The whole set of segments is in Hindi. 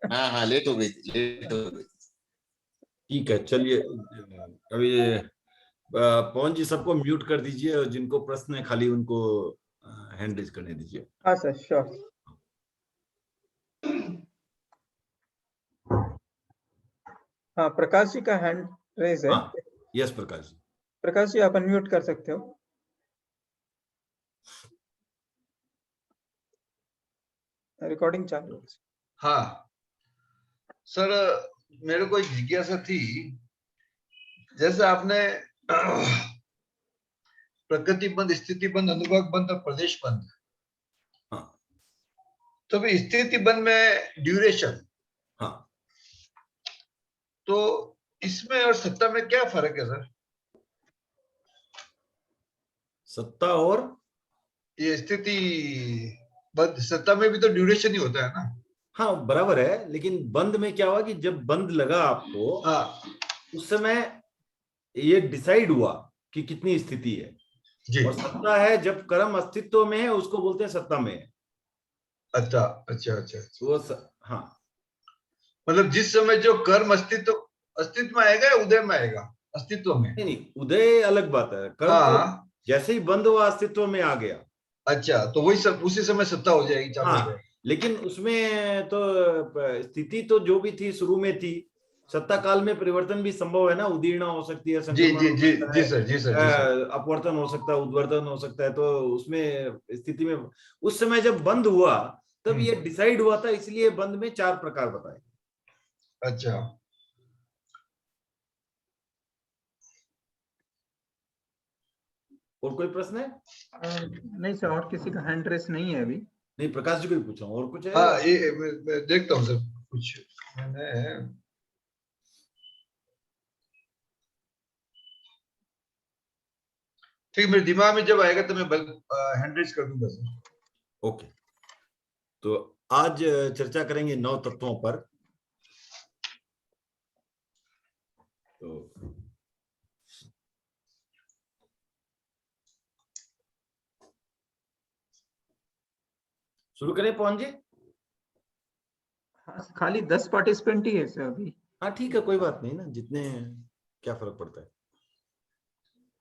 हाँ हाँ, लेट हो गई थी, लेट हो गई। ठीक है, चलिए। अभी पवन जी सबको म्यूट कर दीजिए, और जिनको प्रश्न है खाली उनको हैंड रेज करने दीजिए। हाँ सर, श्योर। हाँ, प्रकाश जी का हैंड रेज है। हाँ, यस प्रकाश जी। प्रकाश जी, आप अनम्यूट कर सकते हो। रिकॉर्डिंग चालू है। हाँ सर, मेरे को एक जिज्ञासा थी। जैसे आपने प्रकृति बंद, स्थिति बंद, अनुभाग बंद और प्रदेश बंद, हाँ तो भी स्थिति बंद में ड्यूरेशन, हाँ, तो इसमें और सत्ता में क्या फर्क है सर? सत्ता और ये स्थिति बंद, सत्ता में भी तो ड्यूरेशन ही होता है ना? हाँ बराबर है, लेकिन बंद में क्या हुआ कि जब बंद लगा आपको, हाँ उस समय ये डिसाइड हुआ कि कितनी स्थिति है। जी। और सत्ता है जब कर्म अस्तित्व में है, उसको बोलते हैं सत्ता में है। अच्छा अच्छा अच्छा। वो हाँ, मतलब जिस समय जो कर्म अस्तित्व अस्तित्व में आएगा या उदय में आएगा? अस्तित्व में। नहीं नहीं, उदय अलग बात है, कर्म तो हाँ जैसे ही बंद हुआ अस्तित्व में आ गया। अच्छा, तो वही सब उसी समय सत्ता हो जाएगी, चालू हो हाँ, जाएगी। लेकिन उसमें तो स्थिति तो जो भी थी शुरू में थी, सत्ता काल में परिवर्तन भी संभव है ना, उदीर्णा हो सकती है, जी संक्रमण जी हो जी सकता जी है, सर, जी सर, जी सर। अपवर्तन हो सकता है, उद्वर्तन हो सकता है। तो उसमें स्थिति में उस समय जब बंद हुआ तब ये डिसाइड हुआ था, इसलिए बंद में 4 प्रकार बताए। अच्छा। और कोई प्रश्न है? नहीं सर, और किसी का हैंड रेस नहीं है अभी। नहीं, प्रकाश जी को ही पूछा हूं, और कुछ है? हाँ, ये मैं देखता हूँ सर, कुछ मैंने ठीक, मेरे दिमाग में जब आएगा तो मैं हैंड रेज कर दूंगा सर। ओके, तो आज चर्चा करेंगे 9 तत्वों पर। तो शुरू करें पवन जी? हाँ, खाली 10 पार्टिसिपेंट ही है सर अभी। हाँ ठीक है, कोई बात नहीं ना, जितने क्या फर्क पड़ता है।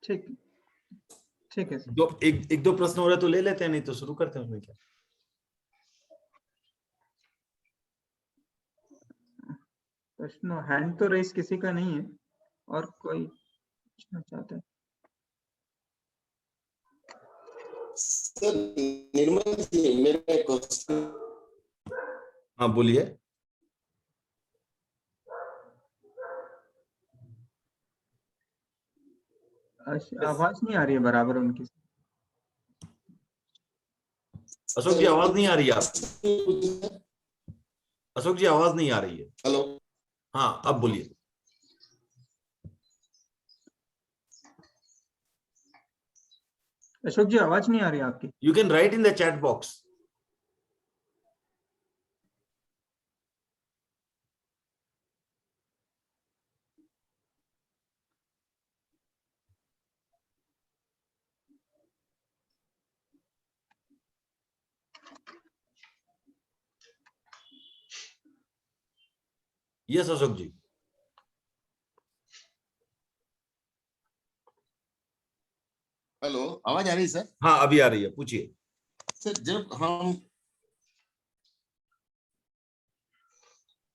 ठीक, ठीक है सर। दो एक दो प्रश्न हो रहे तो ले लेते हैं, नहीं तो शुरू करते हैं, उसमें क्या। प्रश्न हैंड तो रेस किसी का नहीं है, और कोई पूछना चाहता है? सर निर्मल जी, मेरा एक क्वेश्चन। हाँ बोलिए। आवाज नहीं आ रही है बराबर उनकी। अशोक जी आवाज नहीं आ रही है आप? अशोक जी आवाज नहीं आ रही है। हेलो। हाँ अब बोलिए। अशोक जी, आवाज नहीं आ रही आपकी। You can write in the chat box. Yes Ashok ji. Hello, आवाज आ रही है सर? हाँ अभी आ रही है, पूछिए। सर जब हम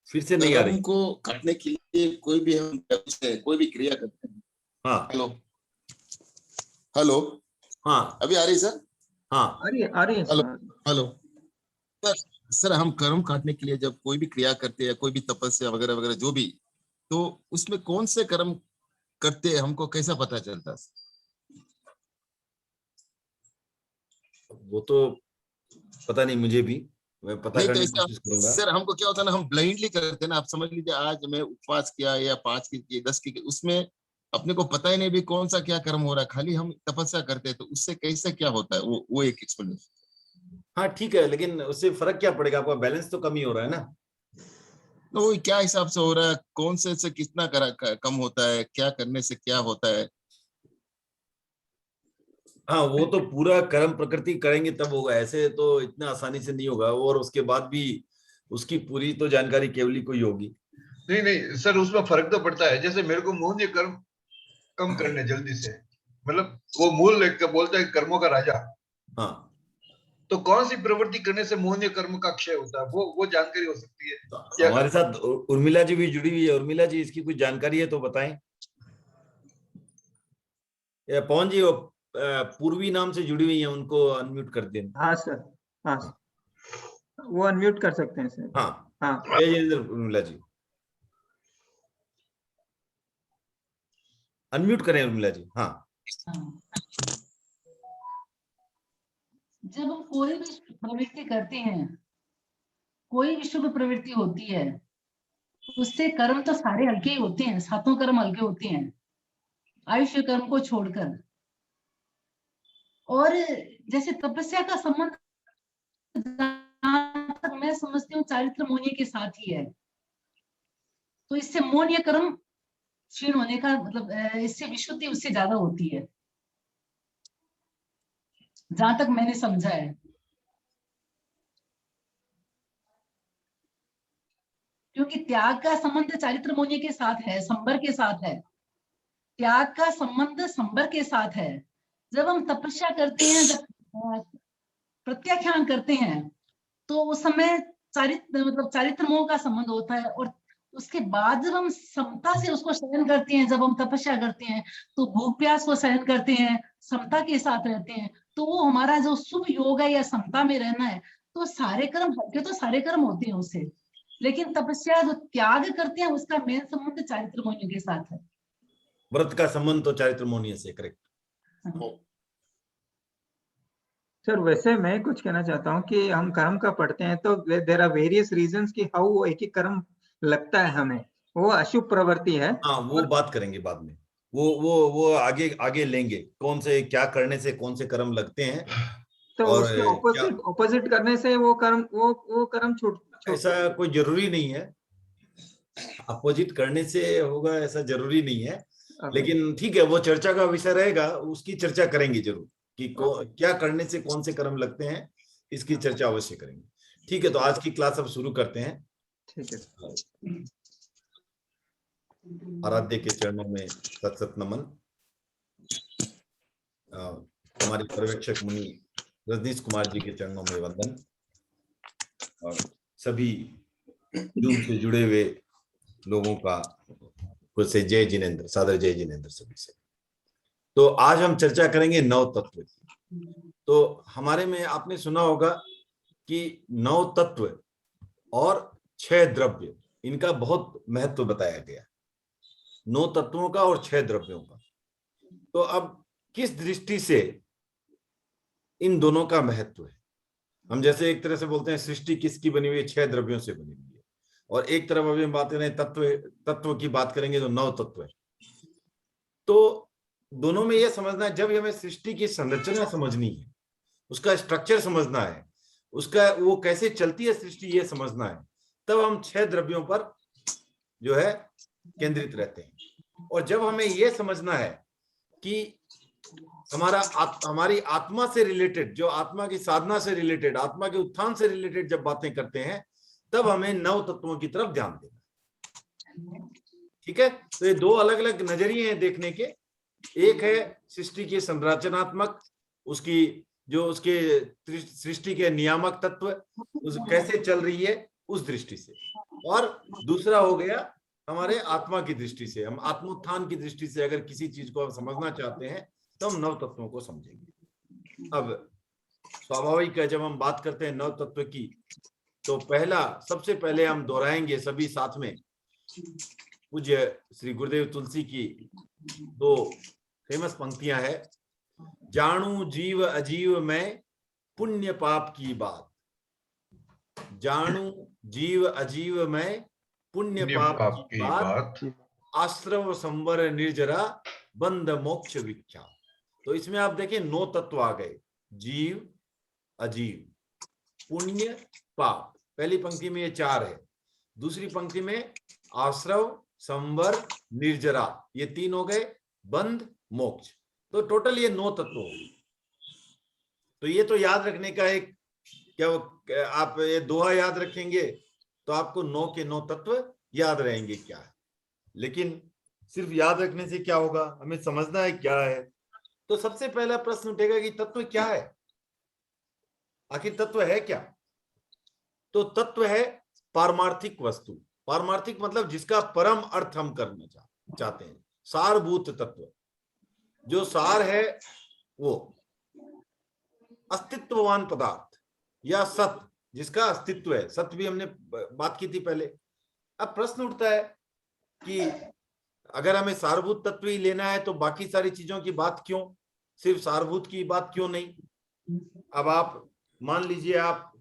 फिर से नहीं आ कर्म रही। को काटने के लिए कोई भी हम कोई भी क्रिया करते हैं। हाँ हेलो, हेलो, हाँ अभी आ रही सर? हाँ, आ रही है hello, sir. Hello. Sir, sir हम कर्म काटने के लिए जब कोई भी क्रिया करते हैं, कोई भी तपस्या वगैरह वगैरह जो भी, तो उसमें कौन से कर्म करते हैं हमको कैसा पता चलता है? वो तो पता नहीं मुझे भी, मैं पता नहीं तो करने की इसका कोशिश करूंगा। सर, हमको क्या होता है ना, हम ब्लाइंडली करते हैं ना। आप समझ लीजिए आज मैं उपवास किया या 5 की 10 की, उसमें अपने को पता ही नहीं भी कौन सा क्या कर्म हो रहा है, खाली हम तपस्या करते हैं। तो उससे कैसे क्या होता है, वो एक एक्सप्लेनेशन। हाँ ठीक है, लेकिन उससे फर्क क्या पड़ेगा, आपका बैलेंस तो कम ही हो रहा है ना। तो वो क्या हिसाब से हो रहा है, कौन से कितना कम होता है, क्या करने से क्या होता है? हाँ वो तो पूरा कर्म प्रकृति करेंगे तब होगा, ऐसे तो इतना आसानी से नहीं होगा। और उसके बाद भी उसकी पूरी तो जानकारी केवल ही कोई होगी। नहीं नहीं सर, उसमें फर्क तो पड़ता है। जैसे मेरे को मोहनीय कर्म कम करने जल्दी से, मतलब वो मूल एक बोलते हैं कर्मों का राजा। हाँ, तो कौन सी प्रवृत्ति करने से मोहनीय कर्म का क्षय होता है, वो जानकारी हो सकती है तो हमारे साथ उर्मिला जी भी जुड़ी हुई है। उर्मिला जी, इसकी कुछ जानकारी है तो बताएं। पवन जी, वो पूर्वी नाम से जुड़ी हुई है, उनको अनम्यूट कर दें। हाँ सर, हाँ सर, वो अनम्यूट कर सकते हैं सर। हाँ, हाँ जय उर्मिला जी, अनम्यूट करें उर्मिला जी। हाँ, जब हम कोई भी प्रवृत्ति करते हैं, कोई भी शुभ प्रवृत्ति होती है, उससे कर्म तो सारे हल्के ही होते हैं, सातों कर्म हल्के होते हैं आयुष्य कर्म को छोड़कर। और जैसे तपस्या का संबंध जहां तक मैं समझती हूँ चारित्र मोहनीय के साथ ही है, तो इससे मोहनीय कर्म क्षीण होने का मतलब इससे विशुद्धि उससे ज्यादा होती है, जहां तक मैंने समझा है। क्योंकि त्याग का संबंध चारित्र मोहनीय के साथ है, संबर के साथ है। त्याग का संबंध संबर के साथ है। जब हम तपस्या करते हैं, जब प्रत्याख्यान करते हैं, तो उस समय चारित्र मोह का संबंध होता है। और उसके बाद जब हम समता से उसको सहन करते हैं, जब हम तपस्या करते हैं तो भूख प्यास को सहन करते हैं, समता के साथ रहते हैं, तो वो हमारा जो शुभ योग है या समता में रहना है, तो सारे कर्म हल्के तो सारे कर्म होते हैं उससे। लेकिन तपस्या जो त्याग करते हैं उसका मेन संबंध चारित्र मोहनीय के साथ है। व्रत का संबंध तो चारित्र मोहनीय से, करेक्ट। सर, वैसे मैं कुछ कहना चाहता हूँ कि हम कर्म का पढ़ते हैं तो देर आर वेरियस रीजंस कि हाउ वो एक ही कर्म लगता है हमें, वो अशुभ प्रवृत्ति है। हाँ, वो बात करेंगे बाद में। वो आगे आगे लेंगे, कौन से क्या करने से कौन से कर्म लगते हैं। तो और उसके ऑपोजिट करने से वो कर्म छूट ऐसा कोई जरूरी नहीं है, अपोजिट करने से होगा ऐसा जरूरी नहीं है। लेकिन ठीक है, वो चर्चा का विषय रहेगा, उसकी चर्चा करेंगे जरूर कि क्या करने से कौन से कर्म लगते हैं, इसकी चर्चा अवश्य करेंगे। ठीक है, तो आज की क्लास अब शुरू करते हैं। ठीक है। आराध्य के चरणों में सत सत नमन। हमारे पर्यवेक्षक मुनि रजनीश कुमार जी के चरणों में वंदन, और सभी जूम से जुड़े हुए लोगों का कुछ से जय जिनेन्द्र, सादर जय जिनेन्द्र सभी से। तो आज हम चर्चा करेंगे नव तत्व की। तो हमारे में आपने सुना होगा कि नव तत्व और 6 द्रव्य, इनका बहुत महत्व बताया गया, 9 तत्वों का और 6 द्रव्यों का। तो अब किस दृष्टि से इन दोनों का महत्व है? हम जैसे एक तरह से बोलते हैं सृष्टि किसकी बनी हुई है, 6 द्रव्यों से बनी हुई है। और एक तरफ अभी हम बात करें तत्व की बात करेंगे तो 9 तत्व है। तो दोनों में यह समझना है, जब हमें सृष्टि की संरचना समझनी है, उसका स्ट्रक्चर समझना है, उसका वो कैसे चलती है सृष्टि ये समझना है, तब हम 6 द्रव्यों पर जो है केंद्रित रहते हैं। और जब हमें यह समझना है कि हमारी आत्मा से रिलेटेड, जो आत्मा की साधना से रिलेटेड, आत्मा के उत्थान से रिलेटेड जब बातें करते हैं, तब हमें 9 तत्वों की तरफ ध्यान देना। ठीक है, तो ये 2 अलग अलग नजरिए हैं देखने के। एक है सृष्टि की संरचनात्मक, उसकी जो उसके सृष्टि के नियामक तत्व उस कैसे चल रही है उस दृष्टि से, और दूसरा हो गया हमारे आत्मा की दृष्टि से। हम आत्मोत्थान की दृष्टि से अगर किसी चीज को हम समझना चाहते हैं तो हम 9 तत्वों को समझेंगे। अब स्वाभाविक है, जब हम बात करते हैं 9 तत्व की, तो सबसे पहले हम दोहराएंगे सभी साथ में पूज्य श्री गुरुदेव तुलसी की 2 फेमस पंक्तियां है। जानू जीव अजीव में पुण्य पाप की बात, जानू जीव अजीव में पुण्य पाप की बात, आश्रव संवर निर्जरा बंद मोक्ष विख्यात। तो इसमें आप देखें 9 तत्व आ गए, जीव अजीव पुण्य पाप। पहली पंक्ति में ये 4 है, दूसरी पंक्ति में आश्रव संवर निर्जरा, ये 3 हो गए, बंध मोक्ष। तो टोटल ये 9 तत्व हो गए। तो ये तो याद रखने का एक, क्या आप ये दोहा याद रखेंगे तो आपको 9 के 9 तत्व याद रहेंगे क्या है। लेकिन सिर्फ याद रखने से क्या होगा, हमें समझना है क्या है। तो सबसे पहला प्रश्न उठेगा कि तत्व क्या है, आखिर तत्व है क्या। तो तत्व है पारमार्थिक वस्तु। पारमार्थिक मतलब जिसका परम अर्थ हम करना चाहते हैं, सारभूत तत्व। जो सार है वो अस्तित्ववान पदार्थ या सत्य, जिसका अस्तित्व है। सत्य भी हमने बात की थी पहले। अब प्रश्न उठता है कि अगर हमें सारभूत तत्व ही लेना है तो बाकी सारी चीजों की बात क्यों, सिर्फ सारभूत की बात क्यों नहीं। अब आप मान लीजिए आप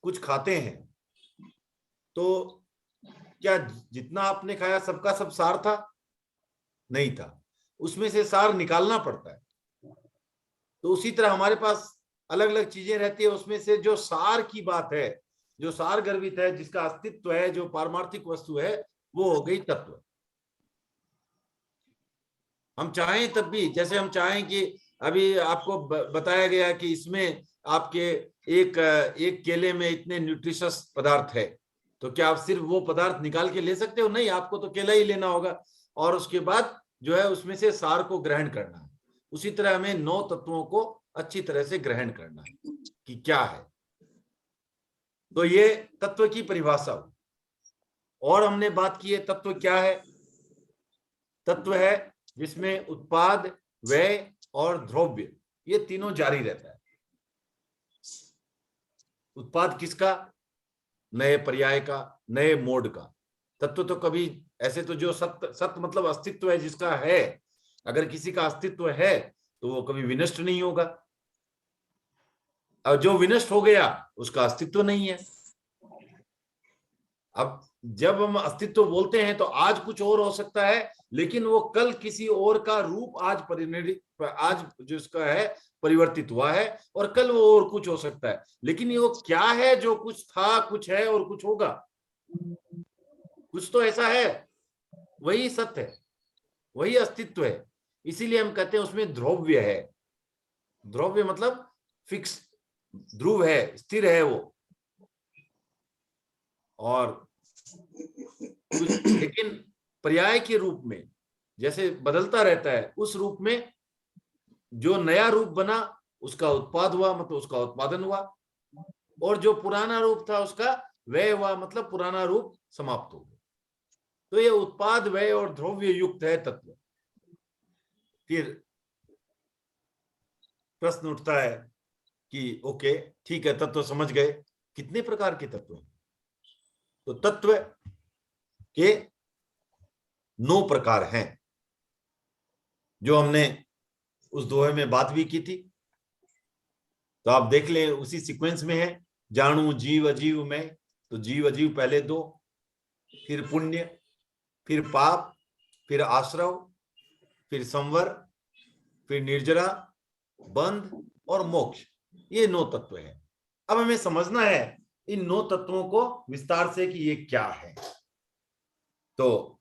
कुछ खाते हैं, तो क्या जितना आपने खाया सबका सब सार था? नहीं था, उसमें से सार निकालना पड़ता है। तो उसी तरह हमारे पास अलग अलग चीजें रहती है, उसमें से जो सार की बात है, जो सार गर्भित है, जिसका अस्तित्व है, जो पारमार्थिक वस्तु है, वो हो गई तत्व। हम चाहें तब भी, जैसे हम चाहें कि अभी आपको बताया गया कि इसमें आपके एक केले में इतने न्यूट्रिशस पदार्थ है, तो क्या आप सिर्फ वो पदार्थ निकाल के ले सकते हो? नहीं, आपको तो केला ही लेना होगा और उसके बाद जो है उसमें से सार को ग्रहण करना है। उसी तरह हमें 9 तत्वों को अच्छी तरह से ग्रहण करना है कि क्या है। तो ये तत्व की परिभाषा हुई। और हमने बात की है तत्व क्या है। तत्व है जिसमें उत्पाद, व्यय और द्रव्य, ये तीनों जारी रहता है। उत्पाद किसका? नए पर्याय का, नए मोड का। तत्व तो कभी ऐसे तो जो सत्य मतलब अस्तित्व है, जिसका है, अगर किसी का अस्तित्व है तो वो कभी विनष्ट नहीं होगा, और जो विनष्ट हो गया उसका अस्तित्व नहीं है। अब जब हम अस्तित्व बोलते हैं तो आज कुछ और हो सकता है, लेकिन वो कल किसी और का रूप आज जो इसका है परिवर्तित हुआ है, और कल वो और कुछ हो सकता है। लेकिन ये वो क्या है जो कुछ था, कुछ है और कुछ होगा, कुछ तो ऐसा है, वही सत्य है, वही अस्तित्व है। इसीलिए हम कहते हैं उसमें द्रव्य है। द्रव्य मतलब फिक्स, ध्रुव है, स्थिर है वो। और लेकिन पर्याय के रूप में जैसे बदलता रहता है, उस रूप में जो नया रूप बना उसका उत्पाद हुआ, मतलब उसका उत्पादन हुआ, और जो पुराना रूप था उसका व्यय हुआ, मतलब पुराना रूप समाप्त हो गया। तो ये उत्पाद, व्यय और द्रव्य युक्त है तत्व। फिर प्रश्न उठता है कि ओके ठीक है, तत्व समझ गए, कितने प्रकार के तत्व हैं? तो तत्व के 9 प्रकार हैं, जो हमने उस दोहे में बात भी की थी। तो आप देख लें, उसी सीक्वेंस में है। जाणु जीव अजीव में, तो जीव अजीव पहले 2, फिर पुण्य, फिर पाप, फिर आश्रव, फिर संवर, फिर निर्जरा, बंध और मोक्ष। ये 9 तत्व है। अब हमें समझना है इन 9 तत्वों को विस्तार से कि ये क्या है। तो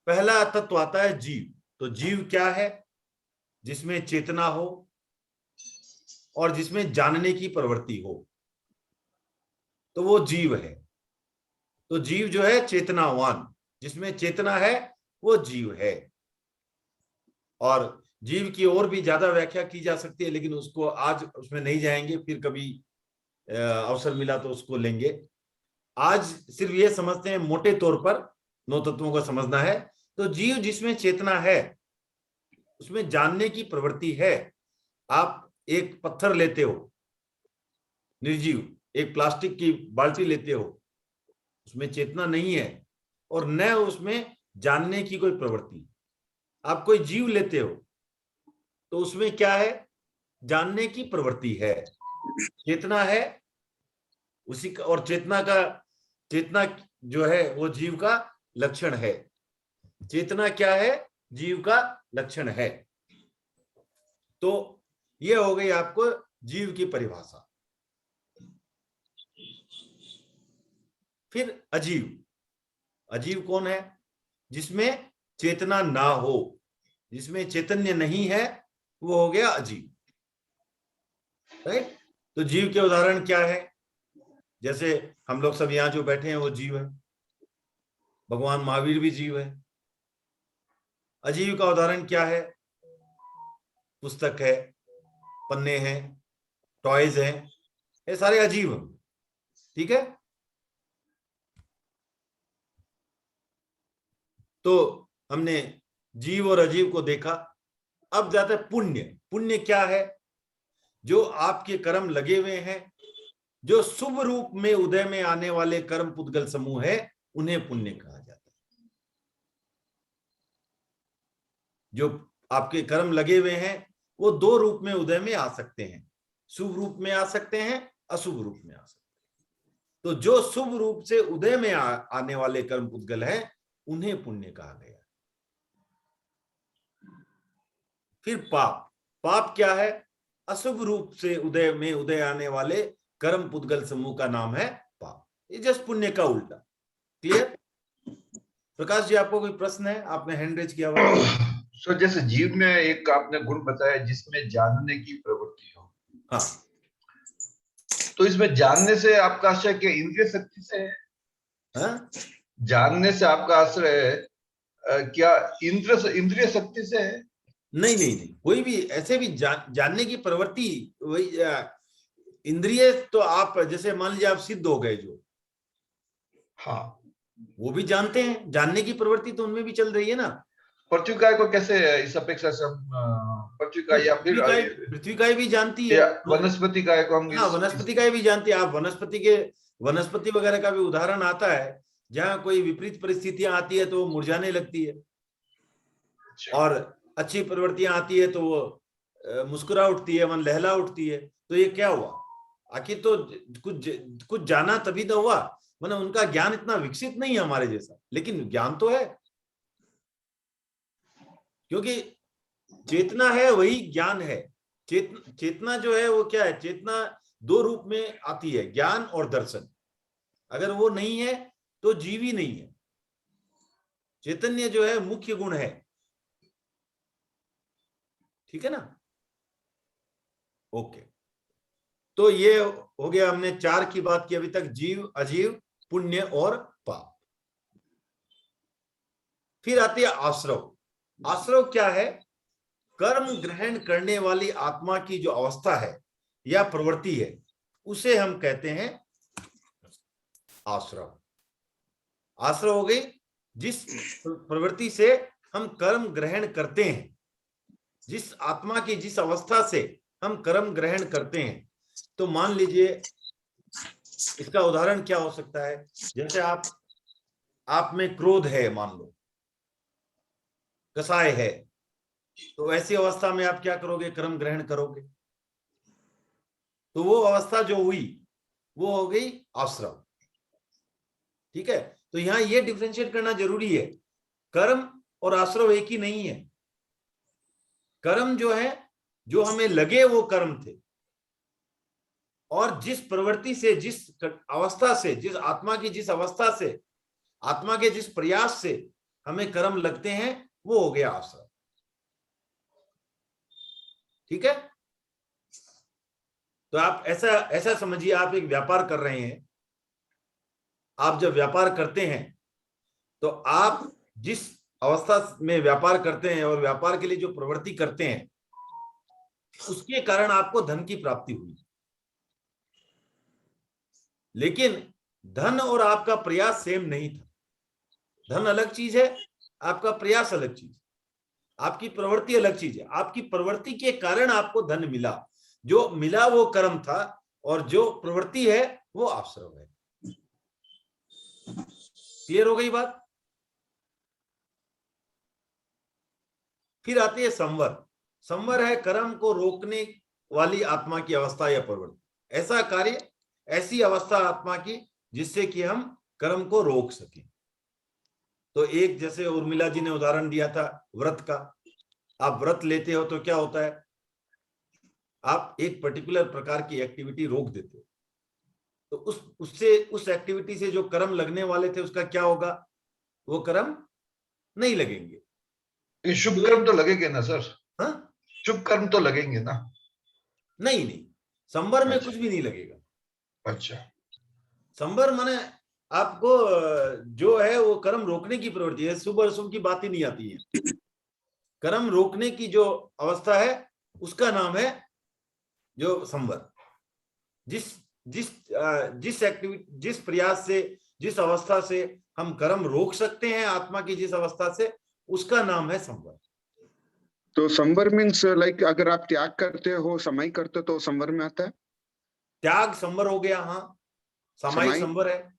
पहला तत्व आता है जीव। तो जीव क्या है? जिसमें चेतना हो और जिसमें जानने की प्रवृत्ति हो, तो वो जीव है। तो जीव जो है चेतनावान, जिसमें चेतना है वो जीव है। और जीव की और भी ज्यादा व्याख्या की जा सकती है, लेकिन उसको आज उसमें नहीं जाएंगे, फिर कभी अवसर मिला तो उसको लेंगे। आज सिर्फ ये समझते हैं, मोटे तौर पर 9 तत्वों को समझना है। तो जीव जिसमें चेतना है, उसमें जानने की प्रवृत्ति है। आप एक पत्थर लेते हो निर्जीव, एक प्लास्टिक की बाल्टी लेते हो, उसमें चेतना नहीं है और न उसमें जानने की कोई प्रवृत्ति। आप कोई जीव लेते हो तो उसमें क्या है? जानने की प्रवृत्ति है, चेतना है उसी का। और चेतना जो है वो जीव का लक्षण है। चेतना क्या है? जीव का लक्षण है। तो ये हो गई आपको जीव की परिभाषा। फिर अजीव। अजीव कौन है? जिसमें चेतना ना हो, जिसमें चैतन्य नहीं है, वो हो गया अजीव। राइट? तो जीव के उदाहरण क्या है? जैसे हम लोग सब यहाँ जो बैठे हैं वो जीव है, भगवान महावीर भी जीव है। अजीव का उदाहरण क्या है? पुस्तक है, पन्ने हैं, टॉयज हैं, ये सारे अजीव हैं। ठीक है, तो हमने जीव और अजीव को देखा। अब जाते हैं पुण्य। पुण्य क्या है? जो आपके कर्म लगे हुए हैं, जो शुभ रूप में उदय में आने वाले कर्म पुद्गल समूह है, उन्हें पुण्य कहा जाता है। जो आपके कर्म लगे हुए हैं वो दो रूप में उदय में आ सकते हैं, शुभ रूप में आ सकते हैं, अशुभ रूप में आ सकते हैं। तो जो शुभ रूप से उदय में आने वाले कर्म पुद्गल हैं, उन्हें पुण्य कहा गया। फिर पाप। पाप क्या है? अशुभ रूप से उदय में उदय आने वाले कर्म पुद्गल समूह का नाम है पाप। ये जस्ट पुण्य का उल्टा। क्लियर? प्रकाश जी, आपको कोई प्रश्न है? आपने हैंड रेज किया हुआ। सो जैसे जीव में एक आपने गुण बताया जिसमें जानने की प्रवृत्ति हो। हाँ, तो इसमें जानने से आपका आशय क्या इंद्रिय शक्ति से है? हाँ? जानने से आपका आश्रय क्या इंद्रिय शक्ति से है? नहीं नहीं नहीं, कोई भी ऐसे भी जानने की प्रवृत्ति वही इंद्रिय। तो आप जैसे मान लीजिए आप सिद्ध हो गए जो, हाँ, वो भी जानते हैं, जानने की प्रवृत्ति तो उनमें भी चल रही है ना। पृथ्वी काय को कैसे इस अपेक्षा से हम पृथ्वी काय या फिर पृथ्वी काय भी जानती है, वनस्पति काय को हम हाँ वनस्पति काय भी जानती है। आप वनस्पति वगैरह का भी उदाहरण आता है, जहाँ कोई विपरीत परिस्थितियां आती है तो वो मुरझाने लगती है, और अच्छी प्रवृत्तियां आती है तो वो मुस्कुरा उठती है, मन लहला उठती है। तो ये क्या हुआ? आखिर तो कुछ जाना तभी तो हुआ, वरना उनका ज्ञान इतना विकसित नहीं है हमारे जैसा, लेकिन ज्ञान तो है। क्योंकि चेतना है वही ज्ञान है। चेतना जो है वो क्या है? चेतना दो रूप में आती है, ज्ञान और दर्शन। अगर वो नहीं है तो जीव ही नहीं है। चैतन्य जो है मुख्य गुण है। ठीक है ना? ओके, तो ये हो गया, हमने चार की बात की अभी तक, जीव, अजीव, पुण्य और पाप। फिर आती है आश्रव। आश्रव क्या है? कर्म ग्रहण करने वाली आत्मा की जो अवस्था है या प्रवृत्ति है, उसे हम कहते हैं आश्रव। आश्रव हो गई जिस प्रवृत्ति से हम कर्म ग्रहण करते हैं, जिस आत्मा की जिस अवस्था से हम कर्म ग्रहण करते हैं। तो मान लीजिए इसका उदाहरण क्या हो सकता है? जैसे आप में क्रोध है, मान लो कसाय है, तो ऐसी अवस्था में आप क्या करोगे? कर्म ग्रहण करोगे। तो वो अवस्था जो हुई वो हो गई आश्रव। ठीक है, तो यहां ये डिफरेंशिएट करना जरूरी है, कर्म और आश्रव एक ही नहीं है। कर्म जो है, जो हमें लगे वो कर्म थे, और जिस प्रवृत्ति से, जिस अवस्था से, जिस आत्मा की जिस अवस्था से, आत्मा के जिस प्रयास से हमें कर्म लगते हैं, वो हो गया आश्रव। ठीक है, तो आप ऐसा समझिए, आप एक व्यापार कर रहे हैं। आप जब व्यापार करते हैं तो आप जिस अवस्था में व्यापार करते हैं और व्यापार के लिए जो प्रवृत्ति करते हैं, उसके कारण आपको धन की प्राप्ति हुई। लेकिन धन और आपका प्रयास सेम नहीं था। धन अलग चीज है, आपका प्रयास अलग चीज, आपकी प्रवृत्ति अलग चीज है। आपकी प्रवृत्ति के कारण आपको धन मिला, जो मिला वो कर्म था, और जो प्रवृत्ति है वो आश्रव है। क्लियर हो गई बात? फिर आती है संवर। संवर है कर्म को रोकने वाली आत्मा की अवस्था या प्रवृत्ति। ऐसा कार्य, ऐसी अवस्था आत्मा की जिससे कि हम कर्म को रोक सकें। तो एक, जैसे उर्मिला जी ने उदाहरण दिया था व्रत का। आप व्रत लेते हो तो क्या होता है? आप एक पर्टिकुलर प्रकार की एक्टिविटी रोक देते हो, तो उस एक्टिविटी से जो कर्म लगने वाले थे उसका क्या होगा? वो कर्म नहीं लगेंगे। शुभ कर्म तो लगेंगे ना सर? हाँ, शुभ कर्म तो लगेंगे ना? नहीं, संवर में कुछ भी नहीं लगेगा। अच्छा, संबर माने आपको जो है वो कर्म रोकने की प्रवृत्ति है, शुभ और अशुभ की बात ही नहीं आती है। कर्म रोकने की जो अवस्था है उसका नाम है जो संबर। जिस जिस जिस एक्टिविटी, जिस प्रयास से, जिस अवस्था से हम कर्म रोक सकते हैं आत्मा की जिस अवस्था से, उसका नाम है संवर। तो संवर मीन्स लाइक अगर आप त्याग करते हो, समाई करते हो तो संवर में आता है। त्याग संवर हो गया, हाँ। समाई समाई? संवर है,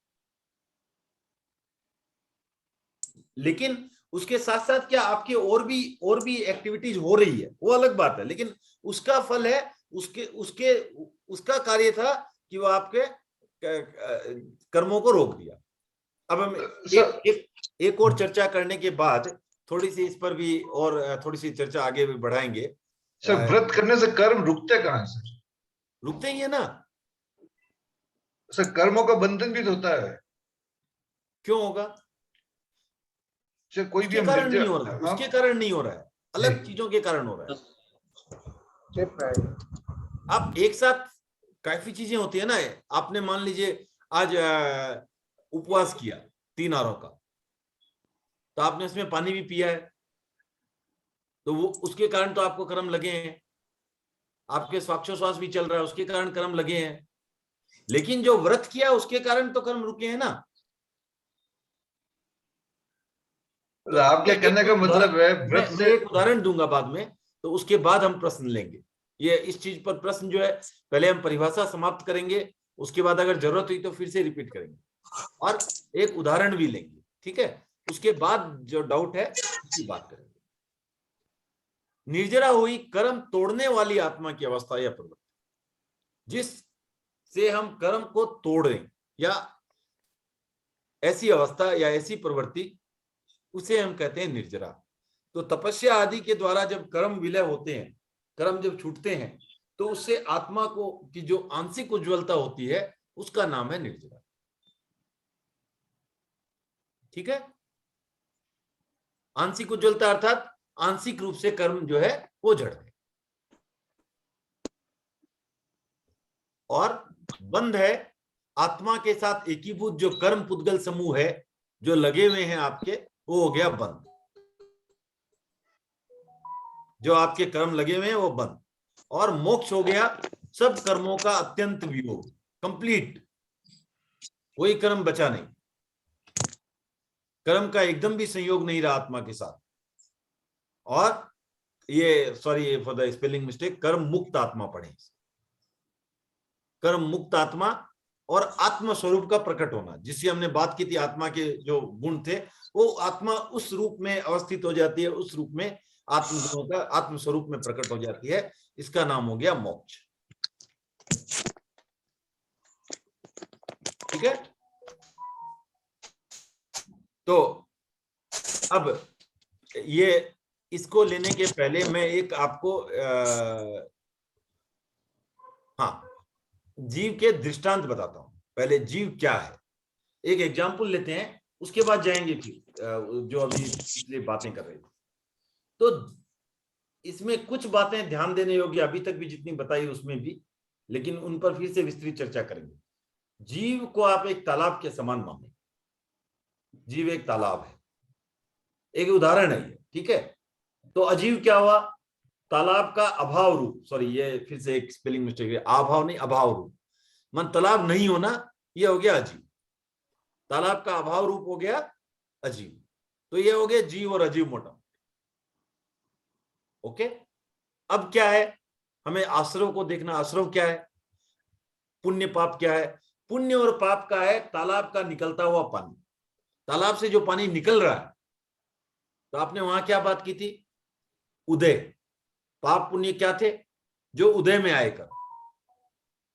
लेकिन उसके साथ साथ क्या आपके और भी एक्टिविटीज हो रही है, वो अलग बात है, लेकिन उसका फल है, उसका कार्य था कि वो आपके कर्मों को रोक दिया। अब हम एक और चर्चा करने के बाद थोड़ी सी इस पर भी और थोड़ी सी चर्चा आगे भी बढ़ाएंगे। सर व्रत करने से कर्म रुकते कहाँ है सर? रुकते ही है ना सर, कर्मों का बंधन भी तो होता है। क्यों होगा? सर कोई भी उसके हम कारण निर्जर, नहीं हो रहा है, उसके कारण नहीं हो रहा है, अलग चीजों के कारण हो रहा है। आप एक साथ काफी चीजें होती है ना, आपने मान लीजिए आज उपवास किया 3 आहारों का, तो आपने उसमें पानी भी पिया है, तो वो उसके कारण तो आपको कर्म लगे हैं। आपके श्वासोच्छ्वास भी चल रहा है, उसके कारण कर्म लगे हैं। लेकिन जो व्रत किया उसके कारण तो कर्म रुके हैं ना। तो आपके कहने का मतलब है व्रत मैं से एक उदाहरण दूंगा बाद में, तो उसके बाद हम प्रश्न लेंगे। ये इस चीज पर प्रश्न जो है पहले हम परिभाषा समाप्त करेंगे, उसके बाद अगर जरूरत हुई तो फिर से रिपीट करेंगे और एक उदाहरण भी लेंगे, ठीक है? उसके बाद जो डाउट है उसकी बात करेंगे। निर्जरा हुई कर्म तोड़ने वाली आत्मा की अवस्था या प्रवृत्ति, जिस से हम कर्म को तोड़ें, या ऐसी अवस्था या ऐसी प्रवृत्ति, उसे हम कहते हैं निर्जरा। तो तपस्या आदि के द्वारा जब कर्म विलय होते हैं, कर्म जब छूटते हैं, तो उससे आत्मा को की जो आंशिक उज्ज्वलता होती है उसका नाम है निर्जरा। ठीक है? आंशिक उज्ज्वलता अर्थात आंशिक रूप से कर्म जो है वो जड़ है, और बंध है आत्मा के साथ एकीभूत जो कर्म पुद्गल समूह है जो लगे हुए हैं आपके, वो हो गया बंध। जो आपके कर्म लगे हुए हैं वो बंध, और मोक्ष हो गया सब कर्मों का अत्यंत वियोग, कंप्लीट। कोई कर्म बचा नहीं, कर्म का एकदम भी संयोग नहीं रहा आत्मा के साथ। और ये sorry for the spelling mistake, कर्म मुक्त आत्मा पढ़े। कर्म मुक्त आत्मा और आत्म स्वरूप का प्रकट होना, जिससे हमने बात की थी, आत्मा के जो गुण थे वो आत्मा उस रूप में अवस्थित हो जाती है, उस रूप में आत्म गुणों का आत्म स्वरूप में प्रकट हो जाती है। इसका नाम हो गया मोक्ष। ठीक है? तो अब ये इसको लेने के पहले मैं एक आपको हाँ जीव के दृष्टांत बताता हूं। पहले जीव क्या है एक एग्जाम्पल लेते हैं, उसके बाद जाएंगे फिर जो अभी पिछली बातें कर रहे थे। तो इसमें कुछ बातें ध्यान देने योग्य अभी तक भी जितनी बताई उसमें भी, लेकिन उन पर फिर से विस्तृत चर्चा करेंगे। जीव को आप एक तालाब के समान माने। जीव एक तालाब है, एक उदाहरण है ये, ठीक है? तो अजीव क्या हुआ? तालाब का अभाव रूप, सॉरी ये फिर से एक स्पेलिंग मिस्टेक है, अभाव नहीं अभाव रूप, मन तालाब नहीं होना, ये हो गया अजीव। तालाब का अभाव रूप हो गया अजीव। तो ये हो गया जीव और अजीव मोटा। ओके, अब क्या है, हमें आश्रव को देखना। आश्रव क्या है? पुण्य पाप क्या है? पुण्य और पाप का है तालाब का निकलता हुआ पानी। तालाब से जो पानी निकल रहा है, तो आपने वहां क्या बात की थी? उदय। पाप पुण्य क्या थे? जो उदय में आए कर।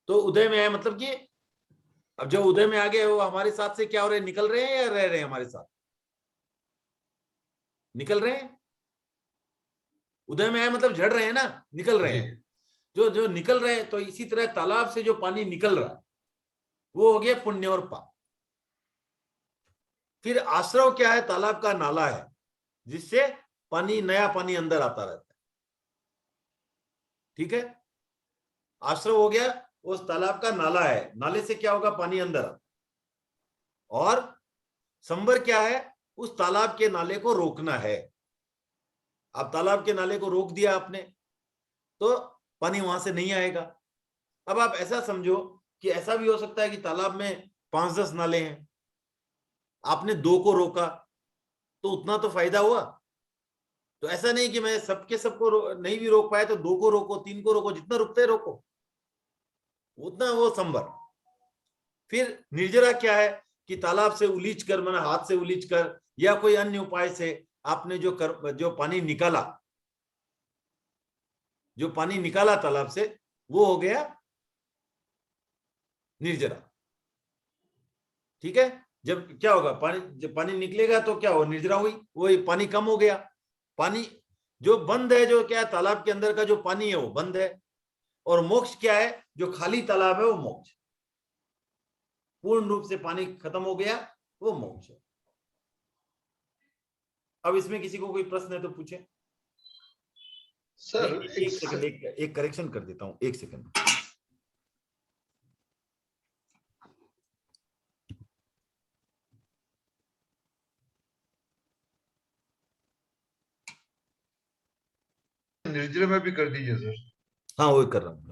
तो उदय में आए मतलब कि अब जो उदय में आ गए वो हमारे साथ से क्या हो रहे हैं? निकल रहे हैं या रह रहे हैं हमारे साथ? निकल रहे हैं। उदय में आए मतलब झड़ रहे हैं ना, निकल रहे हैं। जो निकल रहे हैं, तो इसी तरह तालाब से जो पानी निकल रहा है वो हो गया पुण्य और पाप। फिर आश्रव क्या है? तालाब का नाला है, जिससे पानी, नया पानी अंदर आता रहता है। ठीक है? आश्रव हो गया उस तालाब का नाला है, नाले से क्या होगा? पानी अंदर आता। और संबर क्या है, उस तालाब के नाले को रोकना है। आप तालाब के नाले को रोक दिया आपने तो पानी वहां से नहीं आएगा। अब आप ऐसा समझो कि ऐसा भी हो सकता है कि तालाब में 5-10 नाले हैं, आपने 2 को रोका तो उतना तो फायदा हुआ। तो ऐसा नहीं कि मैं सबको नहीं भी रोक पाया तो 2 को रोको, 3 को रोको, जितना रुकते रोको उतना वो संबर। फिर निर्जरा क्या है कि तालाब से उलीच कर, माना हाथ से उलीच कर या कोई अन्य उपाय से आपने जो पानी निकाला तालाब से, वो हो गया निर्जरा। ठीक है, जब क्या होगा, जब पानी निकलेगा तो क्या हो, निर्जरा हुई, वो पानी कम हो गया। पानी जो बंद है, जो क्या है, तालाब के अंदर का जो पानी है वो बंद है। और मोक्ष क्या है, जो खाली तालाब है वो मोक्ष, पूर्ण रूप से पानी खत्म हो गया, वो मोक्ष है। अब इसमें किसी को कोई प्रश्न है तो पूछे। सर एक सेकंड, एक करेक्शन कर देता हूं, 1 सेकंड। निर्जरा में भी कर दीजिए सर। हाँ, वो कर रहा हूं।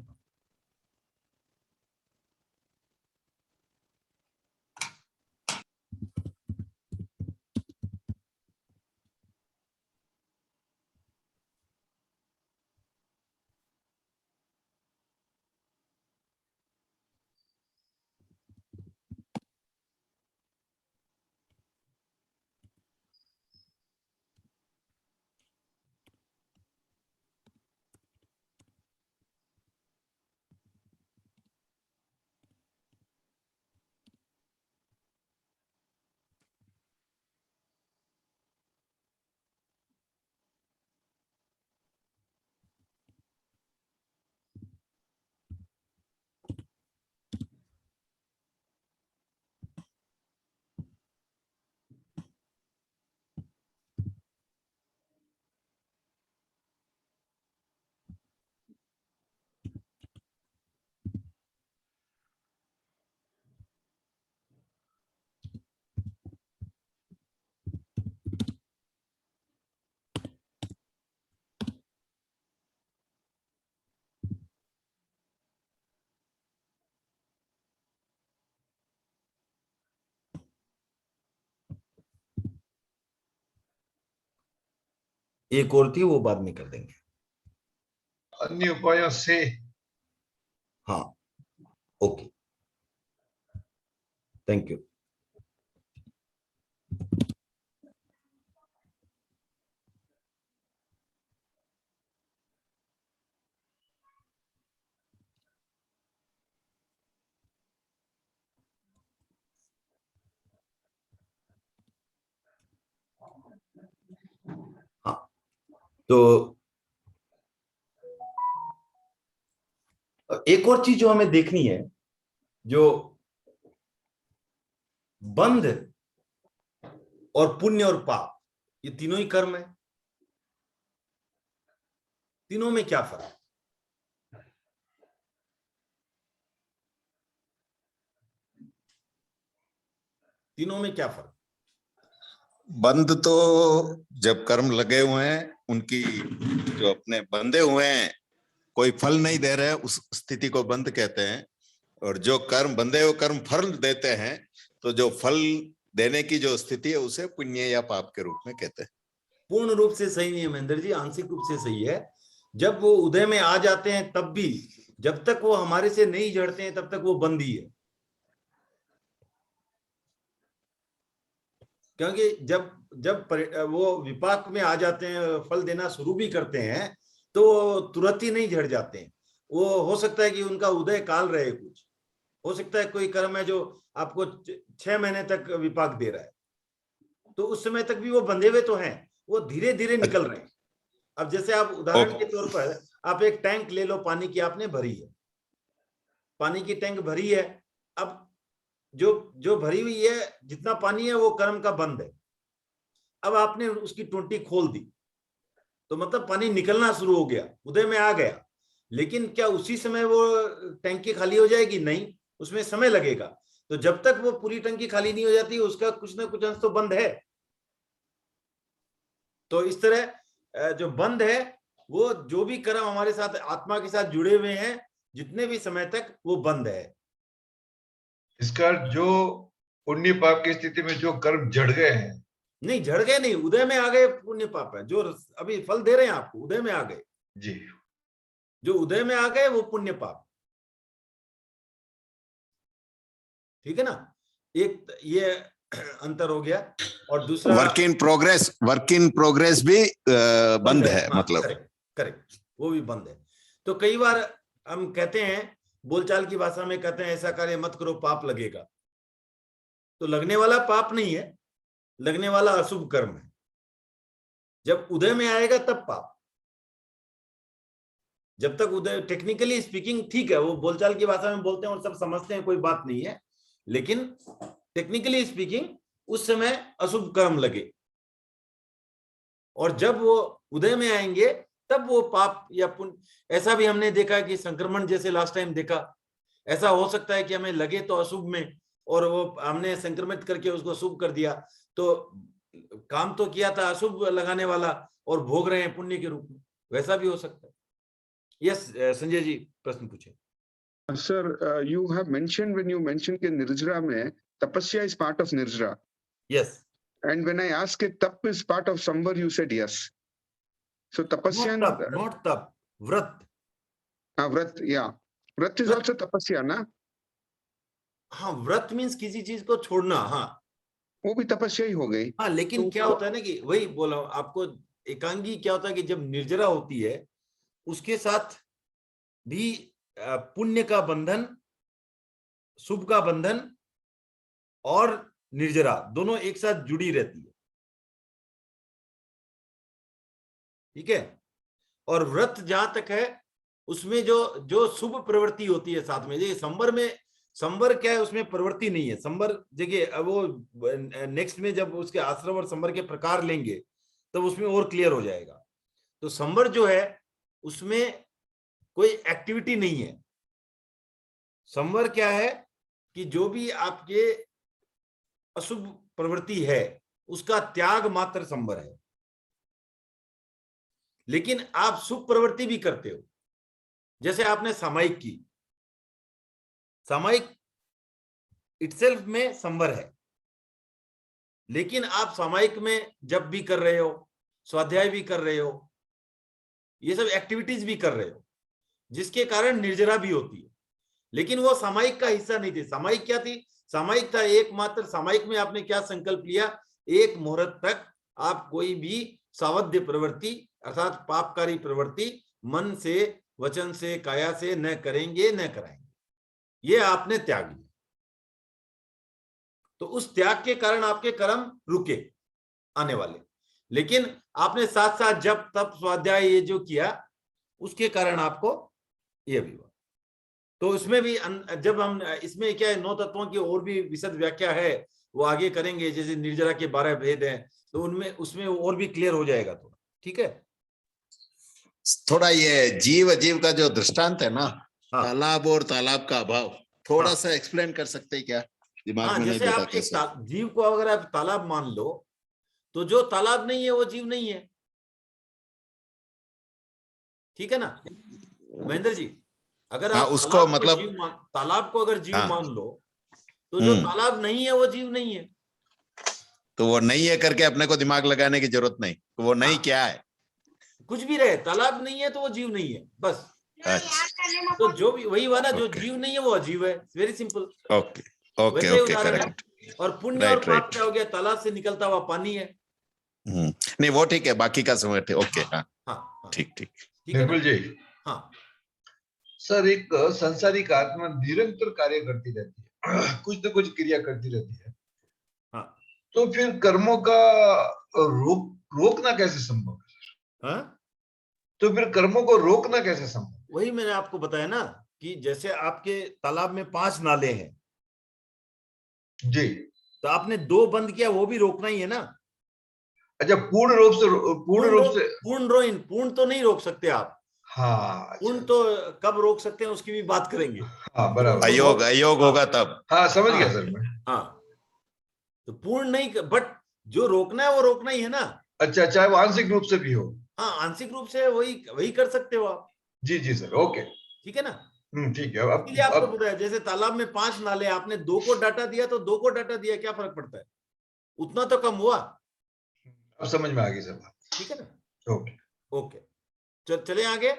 एक और थी, वो बाद में कर देंगे। अन्य उपायों से। हाँ, ओके, थैंक यू। हाँ, तो एक और चीज जो हमें देखनी है, जो बंध और पुण्य और पाप, ये तीनों ही कर्म है। तीनों में क्या फर्क? तीनों में क्या फर्क? बंद तो जब कर्म लगे हुए हैं, उनकी जो अपने बंधे हुए हैं, कोई फल नहीं दे रहे, उस स्थिति को बंद कहते हैं। और जो कर्म बंधे हुए कर्म फल देते हैं, तो जो फल देने की जो स्थिति है उसे पुण्य या पाप के रूप में कहते हैं। पूर्ण रूप से सही नहीं है महेंद्र जी, आंशिक रूप से सही है। जब वो उदय में आ जाते हैं तब भी, जब तक वो हमारे से नहीं जड़ते हैं तब तक वो बंदी है। क्योंकि जब वो विपाक में आ जाते हैं, फल देना शुरू भी करते हैं, तो तुरंत ही नहीं झड़ जाते हैं। वो हो सकता है कि उनका उदय काल रहे, कुछ हो सकता है कोई कर्म है जो आपको 6 महीने तक विपाक दे रहा है, तो उस समय तक भी वो बंधे हुए तो हैं, वो धीरे धीरे निकल रहे हैं। अब जैसे आप उदाहरण के तौर पर आप एक टैंक ले लो, पानी की आपने भरी है, पानी की टैंक भरी है। अब जो भरी हुई है, जितना पानी है वो कर्म का बंद है। अब आपने उसकी टोंटी खोल दी तो मतलब पानी निकलना शुरू हो गया, उदय में आ गया। लेकिन क्या उसी समय वो टैंकी खाली हो जाएगी? नहीं, उसमें समय लगेगा। तो जब तक वो पूरी टंकी खाली नहीं हो जाती उसका कुछ ना कुछ अंश तो बंद है। तो इस तरह जो बंद है वो जो भी कर्म हमारे साथ आत्मा के साथ जुड़े हुए हैं जितने भी समय तक वो बंद है। इसका जो पुण्य पाप की स्थिति में जो कर्म जड़ गए हैं, नहीं जड़ गए नहीं, उदय में आ गए पुण्य पाप है, जो अभी फल दे रहे हैं आपको उदय में आ गए। जी, जो उदय में आ गए वो पुण्य पाप, ठीक है ना। एक ये अंतर हो गया। और दूसरा वर्क इन प्रोग्रेस भी बंद है, हाँ, मतलब करेक्ट वो भी बंद है। तो कई बार हम कहते हैं, बोलचाल की भाषा में कहते हैं ऐसा कार्य मत करो पाप लगेगा। तो लगने वाला पाप नहीं है, लगने वाला अशुभ कर्म है। जब उदय में आएगा तब पाप। जब तक उदय, टेक्निकली स्पीकिंग ठीक है, वो बोलचाल की भाषा में बोलते हैं और सब समझते हैं, कोई बात नहीं है, लेकिन टेक्निकली स्पीकिंग उस समय अशुभ कर्म लगे। और जब वो उदय में आएंगे तब वो पाप या पुण्य। ऐसा भी हमने देखा कि संक्रमण जैसे लास्ट टाइम देखा, ऐसा हो सकता है कि हमें लगे तो अशुभ में और वो हमने संक्रमित करके उसको शुभ कर दिया, तो काम तो किया था अशुभ लगाने वाला और भोग रहे हैं पुण्य के रूप में, वैसा भी हो सकता है। यस संजय जी प्रश्न पूछे। Sir, you have mentioned when you mentioned कि निर्जरा में तपस्या is part of निर्जरा. Yes. And when I asked if tap is part of samvar, you said yes. So tapasya not tap, vrat. Vrat, yeah. Vrat is also tapasya, ना? हाँ, व्रत मीन्स किसी चीज को छोड़ना, हाँ वो भी तपस्या ही हो गई। हाँ, लेकिन तो क्या होता है ना कि वही बोला आपको, एकांगी क्या होता है कि जब निर्जरा होती है उसके साथ भी पुण्य का बंधन, शुभ का बंधन और निर्जरा दोनों एक साथ जुड़ी रहती है, ठीक है। और व्रत जहां तक है उसमें जो शुभ प्रवृत्ति होती है साथ में, ये संवर में, संवर क्या है उसमें प्रवृत्ति नहीं है। संवर देखिए वो नेक्स्ट में जब उसके आश्रम और संवर के प्रकार लेंगे तब तो उसमें और क्लियर हो जाएगा। तो संवर जो है उसमें कोई एक्टिविटी नहीं है। संवर क्या है कि जो भी आपके अशुभ प्रवृत्ति है उसका त्याग मात्र संवर है, लेकिन आप शुभ प्रवृत्ति भी करते हो। जैसे आपने सामायिक की, सामायिक इटसेल्फ में संवर है, लेकिन आप सामायिक में जब भी कर रहे हो, स्वाध्याय भी कर रहे हो, ये सब एक्टिविटीज भी कर रहे हो, जिसके कारण निर्जरा भी होती है, लेकिन वो सामायिक का हिस्सा नहीं थी। सामायिक क्या थी? सामायिक था एकमात्र, सामायिक में आपने क्या संकल्प लिया, एक मुहूर्त तक आप कोई भी सावध्य प्रवृत्ति अर्थात पापकारी प्रवृत्ति मन से, वचन से, काया से न करेंगे न कराएंगे, ये आपने त्याग लिया। तो उस त्याग के कारण आपके कर्म रुके आने वाले, लेकिन आपने साथ साथ जब तब स्वाध्याय ये जो किया उसके कारण आपको ये भी हुआ। तो इसमें भी जब हम इसमें क्या है, 9 तत्वों की और भी विशद व्याख्या है, वो आगे करेंगे। जैसे निर्जरा के 12 भेद हैं, तो उनमें उसमें और भी क्लियर हो जाएगा थोड़ा, ठीक है। थोड़ा ये जीव अजीव का जो दृष्टांत है ना, हाँ। तालाब और तालाब का अभाव, थोड़ा सा एक्सप्लेन कर सकते हैं क्या? दिमाग में नहीं जैसे बैठा आप कैसे? एक जीव को अगर आप तालाब मान लो, तो जो तालाब नहीं है वो जीव नहीं है, ठीक है ना महेंद्र जी। अगर आप उसको मतलब तालाब को अगर जीव मान लो, तो जो तालाब नहीं है वो जीव नहीं है। तो वो नहीं है करके अपने को दिमाग लगाने की जरूरत नहीं, तो वो नहीं क्या है, कुछ भी रहे, तालाब नहीं है तो वो जीव नहीं है, बस। तो जो भी वही हुआ ना, जो जीव नहीं है वो अजीव है, very simple. Okay okay okay, correct. और पुण्य और पाप क्या हो गया, तालाब से निकलता हुआ पानी है। नहीं वो ठीक है, बाकी का समझ थे। ओके, हाँ ठीक ठीक। निर्मल जी, हाँ सर, एक संसारिक आत्मा निरंतर कार्य करती रहती है, कुछ न कुछ क्रिया करती रहती है, हाँ, तो फिर कर्मों का रोकना कैसे संभव है? हाँ? तो फिर कर्मों को रोकना कैसे संभव? वही मैंने आपको बताया ना कि जैसे आपके तालाब में 5 नाले हैं जी, तो आपने 2 बंद किया, वो भी रोकना ही है ना। अच्छा, पूर्ण रूप से पूर्ण तो नहीं रोक सकते आप, हाँ पूर्ण अच्छा, तो कब रोक सकते हैं उसकी भी बात करेंगे। हाँ बराबर, अयोग अयोग होगा तब। हाँ समझ गया हाँ। सर मैं। हाँ, तो पूर्ण नहीं, बट जो रोकना है वो रोकना ही है ना। अच्छा, चाहे वो आंशिक रूप से भी हो। हाँ, आंशिक रूप से वही वही कर सकते हो आप। जी जी सर, ओके। ठीक है ना। ठीक है। इसलिए आपको अब पता है, जैसे तालाब में 5 नाले, आपने 2 को डाटा दिया तो 2 को डाटा दिया, क्या फर्क पड़ता है, उतना तो कम हुआ। समझ में आ गई सर बात। ठीक है ना। ओके। ओके, चले आगे।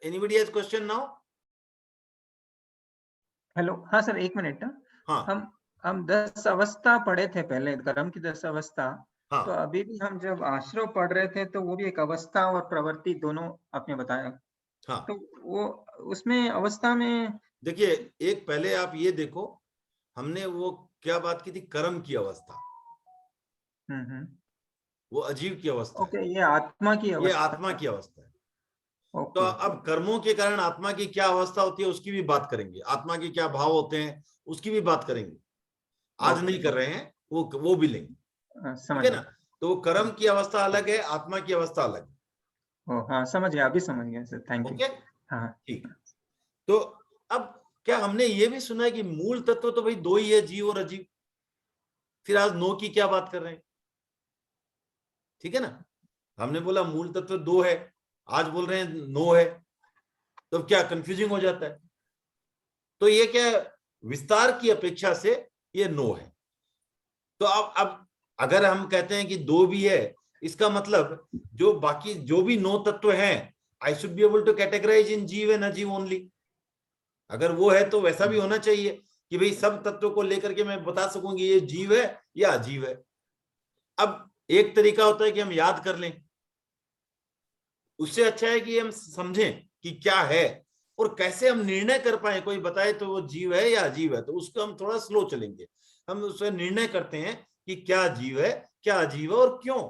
Anybody has question now? Hello, हाँ सर, एक मिनट। हाँ हम 10 अवस्था पढ़े थे पहले, कर्म की 10 अवस्था। तो हाँ अभी भी हम जब आश्रव पढ़ रहे थे तो वो भी एक अवस्था और प्रवृत्ति दोनों आपने बताया। हाँ। तो वो उसमें अवस्था में देखिए, एक पहले आप ये देखो, हमने वो क्या बात की थी, कर्म की अवस्था, वो अजीव की अवस्था है, ओके, ये आत्मा की ये अवस्था। आत्मा की अवस्था है। तो ओके, अब कर्मों के कारण आत्मा की क्या अवस्था होती है उसकी भी बात करेंगे, आत्मा के क्या भाव होते हैं उसकी भी बात करेंगे। आज नहीं कर रहे हैं, वो भी लेंगे। ठीक समझ है गया। ना। तो वो कर्म की अवस्था अलग है, आत्मा की अवस्था अलग है। हाँ, समझ गया, अभी समझ गया सर, थैंक यू। ओके, हाँ, ठीक। तो अब क्या हमने ये भी सुना है कि मूल तत्व तो भाई 2 ही है, जीव और अजीव। फिर आज 9 की क्या बात कर रहे हैं? ठीक है ना। हमने बोला मूल तत्व 2 है, आज बोल रहे हैं 9 है, तो क्या कंफ्यूजिंग हो जाता है। तो ये क्या, विस्तार की अपेक्षा से ये 9 है। तो अब अगर हम कहते हैं कि 2 भी है, इसका मतलब जो बाकी जो भी 9 तत्व हैं, I should be able to categorise in jeev and अजीव ओनली। अगर वो है तो वैसा भी होना चाहिए कि भाई सब तत्वों को लेकर के मैं बता सकूंगी ये जीव है या अजीव है। अब एक तरीका होता है कि हम याद कर लें, उससे अच्छा है कि हम समझें कि क्या है और कैसे हम निर्णय कर पाए, कोई बताए तो वो जीव है या अजीव है, तो उसको हम थोड़ा स्लो चलेंगे। हम उससे निर्णय करते हैं कि क्या जीव है, क्या अजीव है और क्यों।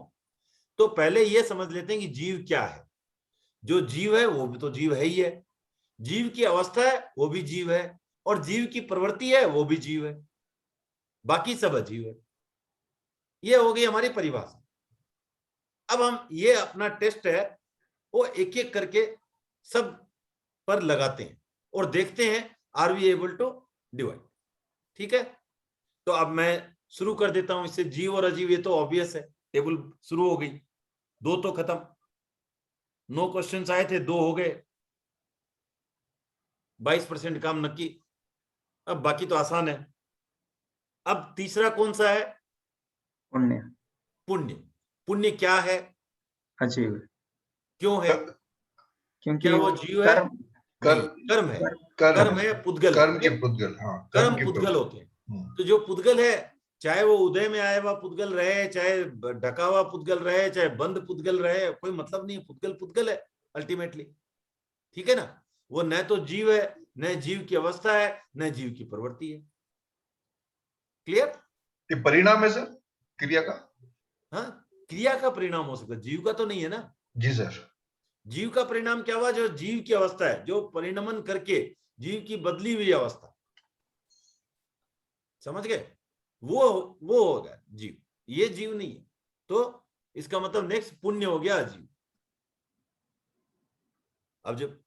तो पहले ये समझ लेते हैं कि जीव क्या है। जो जीव है वो भी तो जीव है ही है, जीव की अवस्था है वो भी जीव है, और जीव की प्रवृत्ति है वो भी जीव है, बाकी सब अजीव है। ये हो गई हमारी परिभाषा। अब हम ये अपना टेस्ट है वो एक एक करके सब पर लगाते हैं और देखते हैं are we able to divide. ठीक है, तो अब मैं शुरू कर देता हूं इससे। जीव और अजीव ये तो ऑब्वियस है, टेबल शुरू हो गई। 2 तो खत्म, 9 क्वेश्चंस आए थे, 2 हो गए, 22% काम नक्की। अब बाकी तो आसान है। अब तीसरा कौन सा है? पुण्य, पुण्य। पुण्य क्या है, अजीव, क्यों है? क्योंकि क्या वो जीव है? कर्म नहीं, कर्म कर्म है। कर्म कर्म है, पुद्गल है। कर्म के पुद्गल, हाँ कर्म कर्म की पुद्गल होते हैं। हम्म, तो जो पुद्गल है, चाहे वो उदय में आया हुआ पुद्गल रहे, चाहे ढका हुआ पुद्गल रहे, चाहे बंद पुद्गल रहे, कोई मतलब नहीं है, पुद्गल पुद्गल है अल्टीमेटली। ठीक है ना। वो न तो जीव है, न जीव की अवस्था है, न जीव की प्रवृत्ति है। क्लियर? ये परिणाम है सर क्रिया का। हाँ, क्रिया का परिणाम हो सकता है, जीव का तो नहीं है ना। जी सर। जीव का परिणाम क्या हुआ? जो जीव की अवस्था है, जो परिणमन करके जीव की बदली हुई अवस्था, समझ गए? वो होगा जीव, ये जीव नहीं है। तो इसका मतलब नेक्स्ट पुण्य हो गया अजीव। अब जब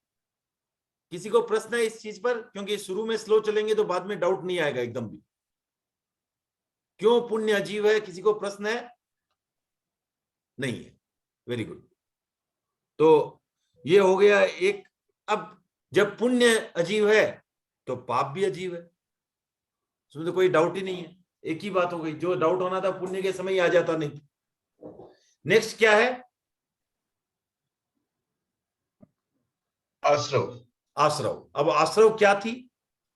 किसी को प्रश्न है इस चीज पर, क्योंकि शुरू में स्लो चलेंगे तो बाद में डाउट नहीं आएगा एकदम भी, क्यों पुण्य अजीव है, किसी को प्रश्न है? नहीं है, वेरी गुड। तो ये हो गया एक। अब जब पुण्य अजीव है तो पाप भी अजीव है, उसमें तो कोई डाउट ही नहीं है। एक ही बात हो गई, जो डाउट होना था पुण्य के समय ही आ जाता। नहीं, नेक्स्ट क्या है? आश्रव। आश्रव। अब आश्रव क्या थी?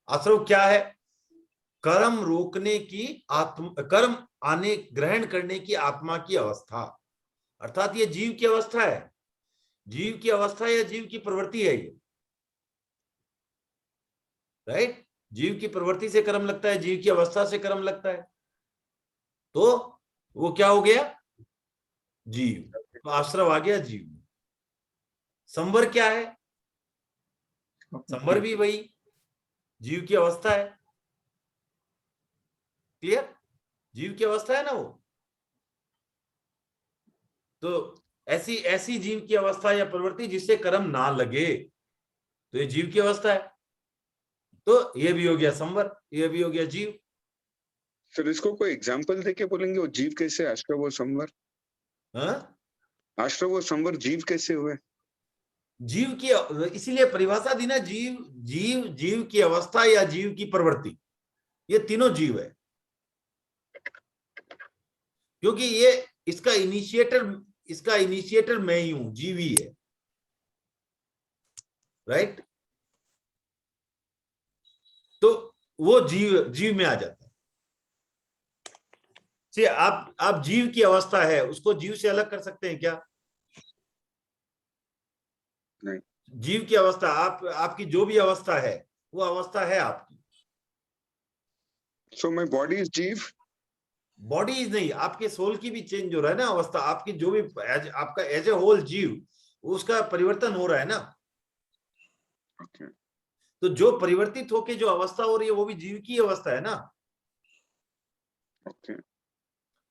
आश्रव क्या है? कर्म रोकने की कर्म आने ग्रहण करने की आत्मा की अवस्था, अर्थात ये जीव की अवस्था है। जीव की अवस्था या जीव की प्रवृत्ति है ये, राइट। जीव की प्रवृत्ति से कर्म लगता है, जीव की अवस्था से कर्म लगता है, तो वो क्या हो गया? जीव। तो आश्रव आ गया जीव। संवर क्या है? संवर भी वही जीव की अवस्था है। क्लियर? जीव की अवस्था है ना वो। तो ऐसी ऐसी जीव की अवस्था या प्रवृत्ति जिससे कर्म ना लगे, तो ये जीव की अवस्था है। तो ये भी हो गया संवर, ये भी हो गया जीव। सर इसको कोई एग्जांपल देके बोलेंगे वो जीव कैसे, आश्रव वो संवर? हाँ, आश्रव वो संवर जीव कैसे हुए? जीव की, इसीलिए परिभाषा दी ना, जीव जीव जीव की अवस्था या जीव की प्रवृत्ति, ये तीनों जीव है, क्योंकि ये इसका इनिशिएटर मैं ही हूं, जीव ही है, राइट। तो वो जीव में आ जाता है। से आप जीव की अवस्था है उसको जीव से अलग कर सकते हैं क्या? नहीं। जीव की अवस्था, आपकी जो भी अवस्था है वो अवस्था है आपकी। सो माय बॉडी इज जीव? बॉडी इज नहीं, आपके सोल की भी चेंज हो रहा है ना अवस्था, आपकी जो भी आपका एज ए होल जीव, उसका परिवर्तन हो रहा है ना। ओके। तो जो परिवर्तित होके जो अवस्था हो रही है वो भी जीव की अवस्था है ना। ओके।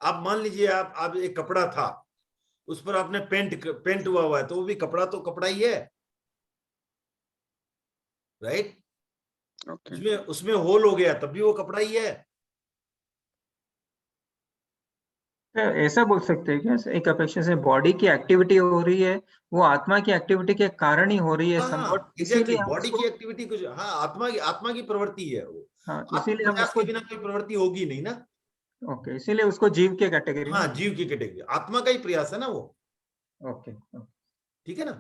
आप मान लीजिए आप एक कपड़ा था, उस पर आपने पेंट हुआ है, तो वो भी कपड़ा तो कपड़ा ही है, राइट। ओके। उसमें होल हो गया तब भी वो कपड़ा ही है। ऐसा बोल सकते हैं क्या एक अपेक्षा से बॉडी की एक्टिविटी हो रही है, वो आत्मा की एक्टिविटी के कारण ही हो रही है somewhat, एग्जैक्टली, इसीलिए हम बॉडी की उसको, एक्टिविटी कुछ, हाँ, आत्मा की प्रवृत्ति है वो। हाँ आत्म इसीलिए हम प्रकाश उसको, के बिना कोई प्रवृत्ति होगी नहीं ना। ओके इसीलिए उसको जीव के कैटेगरी में। हाँ, जीव की कैटेगरी, आत्मा का ही प्रयास है ना वो। ओके। ठीक है ना।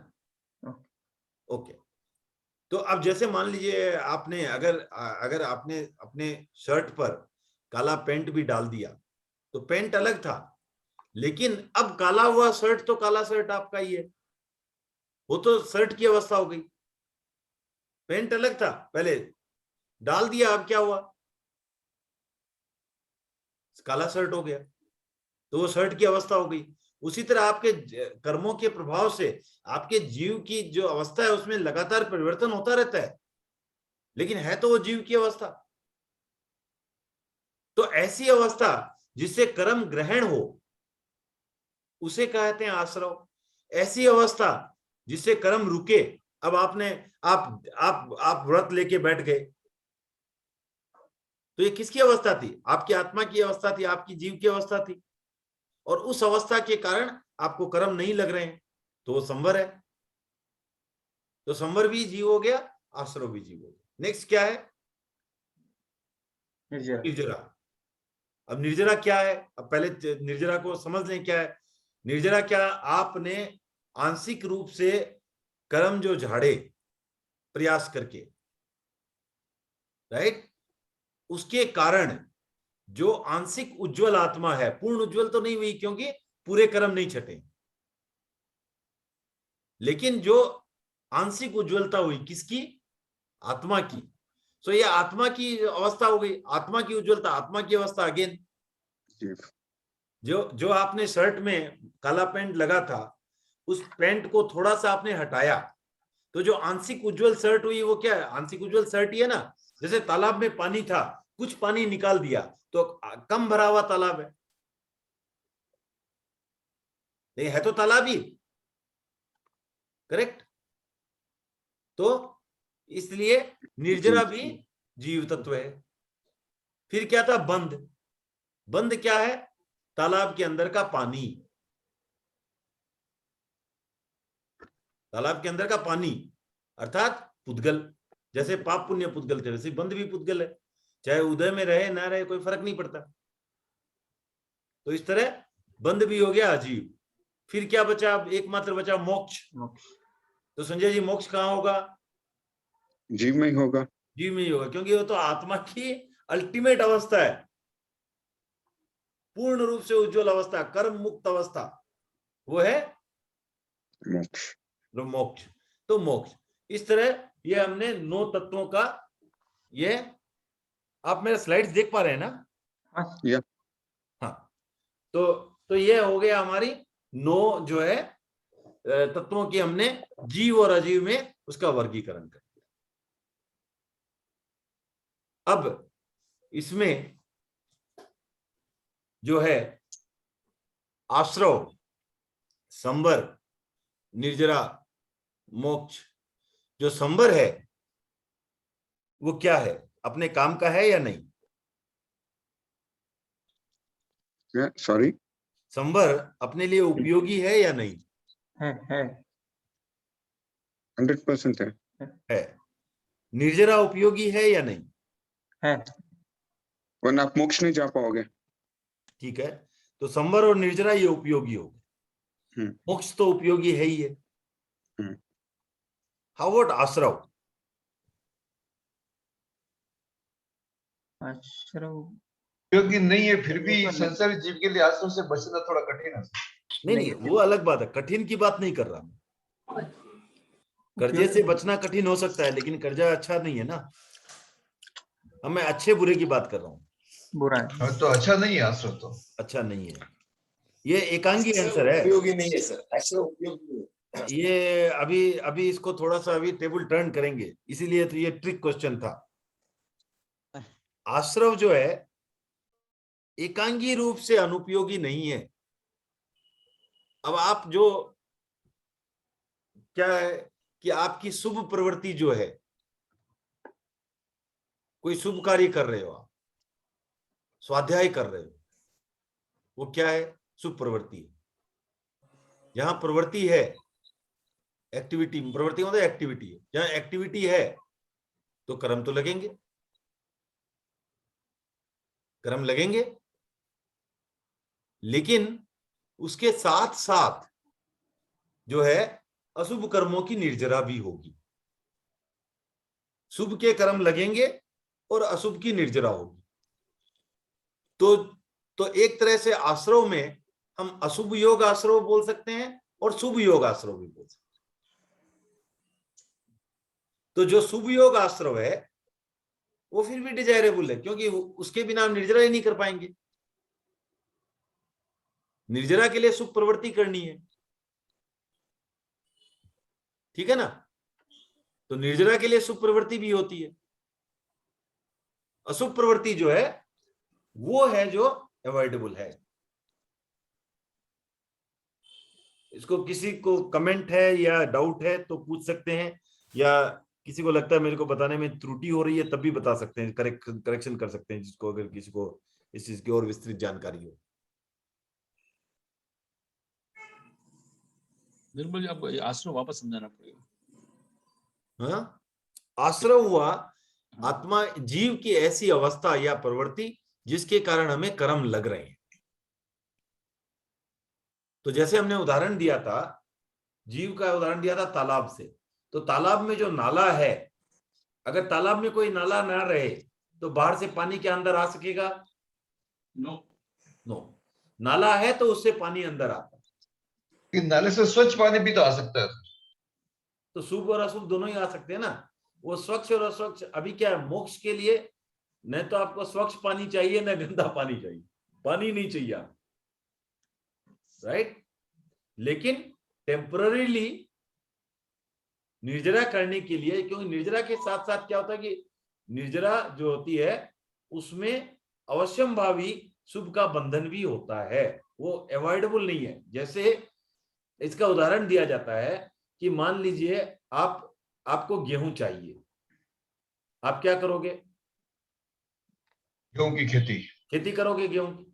ओके। ओके। तो अब जैसे मान लीजिए आपने अगर आपने अपने शर्ट पर काला पेंट भी डाल दिया, तो पेंट अलग था, लेकिन अब काला हुआ शर्ट तो काला शर्ट आपका ही है, वो तो शर्ट की अवस्था हो गई। पेंट अलग था, पहले डाल दिया, अब क्या हुआ, काला शर्ट हो गया, तो वो शर्ट की अवस्था हो गई। उसी तरह आपके कर्मों के प्रभाव से आपके जीव की जो अवस्था है उसमें लगातार परिवर्तन होता रहता है, लेकिन है तो वो जीव की अवस्था। तो ऐसी अवस्था जिससे कर्म ग्रहण हो उसे कहते हैं आश्रव। ऐसी अवस्था जिससे कर्म रुके, अब आपने आप व्रत लेके बैठ गए, तो ये किसकी अवस्था थी? आपकी आत्मा की अवस्था थी, आपकी जीव की अवस्था थी, और उस अवस्था के कारण आपको कर्म नहीं लग रहे हैं, तो वो संवर है। तो संवर भी जीव हो गया, आश्रव भी जीव हो गया। नेक्स्ट क्या है? निर्जरा। अब निर्जरा क्या है? अब पहले निर्जरा को समझ लें क्या है। निर्जरा क्या, आपने आंशिक रूप से कर्म जो झाड़े प्रयास करके, राइट, उसके कारण जो आंशिक उज्जवल आत्मा है, पूर्ण उज्जवल तो नहीं हुई क्योंकि पूरे कर्म नहीं छटे, लेकिन जो आंशिक उज्जवलता हुई किसकी? आत्मा की। सो ये आत्मा की अवस्था हो गई, आत्मा की उज्जवलता, आत्मा की अवस्था अगेन। जो आपने शर्ट में काला पेंट लगा था, उस पेंट को थोड़ा सा आपने हटाया, तो जो आंशिक उज्जवल शर्ट हुई वो क्या है? आंशिक उज्जवल शर्ट ही है ना। जैसे तालाब में पानी था, कुछ पानी निकाल दिया तो कम भरा हुआ तालाब है, है तो तालाब ही, करेक्ट। तो इसलिए निर्जरा भी जीव तत्व है। फिर क्या था? बंद। बंद क्या है? तालाब के अंदर का पानी, तालाब के अंदर का पानी अर्थात पुद्गल। जैसे पाप पुण्य पुद्गल थे, वैसे बंद भी पुद्गल है, चाहे उदय में रहे ना रहे कोई फर्क नहीं पड़ता। तो इस तरह बंद भी हो गया अजीव। फिर क्या बचा? अब एकमात्र बचा मोक्ष। तो संजय जी, मोक्ष कहाँ होगा? जीव में ही होगा। जीव में ही होगा, क्योंकि वो तो आत्मा की अल्टीमेट अवस्था है, पूर्ण रूप से उज्जवल अवस्था, कर्म मुक्त अवस्था, वो है मोक्ष। मोक्ष। तो मोक्ष, इस तरह ये हमने 9 तत्वों का, ये आप मेरे स्लाइड्स देख पा रहे हैं ना? या हाँ। तो ये हो गया हमारी 9 जो है तत्वों की, हमने जीव और अजीव में उसका वर्गीकरण कर दिया। अब इसमें जो है आश्रव, संबर, निर्जरा, मोक्ष, जो संबर है वो क्या है? अपने काम का है या नहीं? सॉरी, संबर अपने लिए उपयोगी है या नहीं? है 100% है। है। निर्जरा उपयोगी है या नहीं? है। वरना आप मोक्ष नहीं जा पाओगे। ठीक है, तो संबर और निर्जरा ये उपयोगी हो गए। मोक्ष तो उपयोगी है ही है। How about आश्रव? आश्रव क्योंकि नहीं है, फिर भी वो तो नहीं। संसारी जीव के लिए आश्रम से बचना थोड़ा कठिन है। नहीं, वो अलग बात है, कठिन की बात नहीं कर रहा मैं। कर्जे से बचना कठिन हो सकता है, लेकिन कर्जा अच्छा नहीं है ना। मैं अच्छे बुरे की बात कर रहा हूँ। बुरा है। तो अच्छा नहीं है आश्रम, तो अच्छा नहीं है, ये एकांगी आंसर है। उपयोगी नहीं है सर, ऐसे उपयोगी नहीं है। ये अभी इसको थोड़ा सा अभी टेबल टर्न करेंगे, इसीलिए तो ये ट्रिक क्वेश्चन था। आश्रव जो है एकांगी रूप से अनुपयोगी नहीं है। अब आप जो क्या है कि आपकी शुभ प्रवृत्ति जो है, कोई शुभ कार्य कर रहे हो आप, स्वाध्याय कर रहे हो, वो क्या है? शुभ प्रवृत्ति है। जहां प्रवृत्ति है, एक्टिविटी, प्रवृत्ति मतलब एक्टिविटी है, जहां एक्टिविटी है तो कर्म तो लगेंगे, कर्म लगेंगे। लेकिन उसके साथ साथ जो है अशुभ कर्मों की निर्जरा भी होगी। शुभ के कर्म लगेंगे और अशुभ की निर्जरा होगी। तो एक तरह से आश्रव में हम अशुभ योग आश्रव बोल सकते हैं और शुभ योग आश्रव भी बोल सकते हैं। तो जो शुभ योग आश्रव है वो फिर भी डिजायरेबल है, क्योंकि उसके बिना हम निर्जरा ही नहीं कर पाएंगे। निर्जरा के लिए शुभ प्रवृत्ति करनी है, ठीक है ना? तो निर्जरा के लिए शुभ प्रवृत्ति भी होती है। अशुभ प्रवृत्ति जो है वो है जो अवॉइडेबल है। इसको किसी को कमेंट है या डाउट है तो पूछ सकते हैं, या किसी को लगता है मेरे को बताने में त्रुटि हो रही है तब भी बता सकते हैं, करेक्शन कर सकते हैं, जिसको अगर किसी को इस चीज की और विस्तृत जानकारी हो। निर्मल जी, आपको आश्रम वापस समझाना पड़ेगा। हाँ, आश्रव हुआ आत्मा जीव की ऐसी अवस्था या प्रवृत्ति जिसके कारण हमें कर्म लग रहे हैं। तो जैसे हमने उदाहरण दिया था, जीव का उदाहरण दिया था तालाब से। तो तालाब में जो नाला है, अगर तालाब में कोई नाला ना रहे तो बाहर से पानी के अंदर आ सकेगा? नो। नाला है तो उससे पानी अंदर आता है। कि नाले से स्वच्छ पानी भी तो आ सकता है। तो शुभ और अशुभ दोनों ही आ सकते हैं ना। वो स्वच्छ और अस्वच्छ, अभी क्या है, मोक्ष के लिए न तो आपको स्वच्छ पानी चाहिए न गंदा पानी चाहिए, पानी नहीं चाहिए, राइट? लेकिन टेम्पररीली निर्जरा करने के लिए, क्योंकि निर्जरा के साथ साथ क्या होता है कि निर्जरा जो होती है उसमें अवश्यम भावी शुभ का बंधन भी होता है, वो अवॉइडेबल नहीं है। जैसे इसका उदाहरण दिया जाता है कि मान लीजिए आपको गेहूं चाहिए, आप क्या करोगे? गेहूं की खेती करोगे गेहूं की।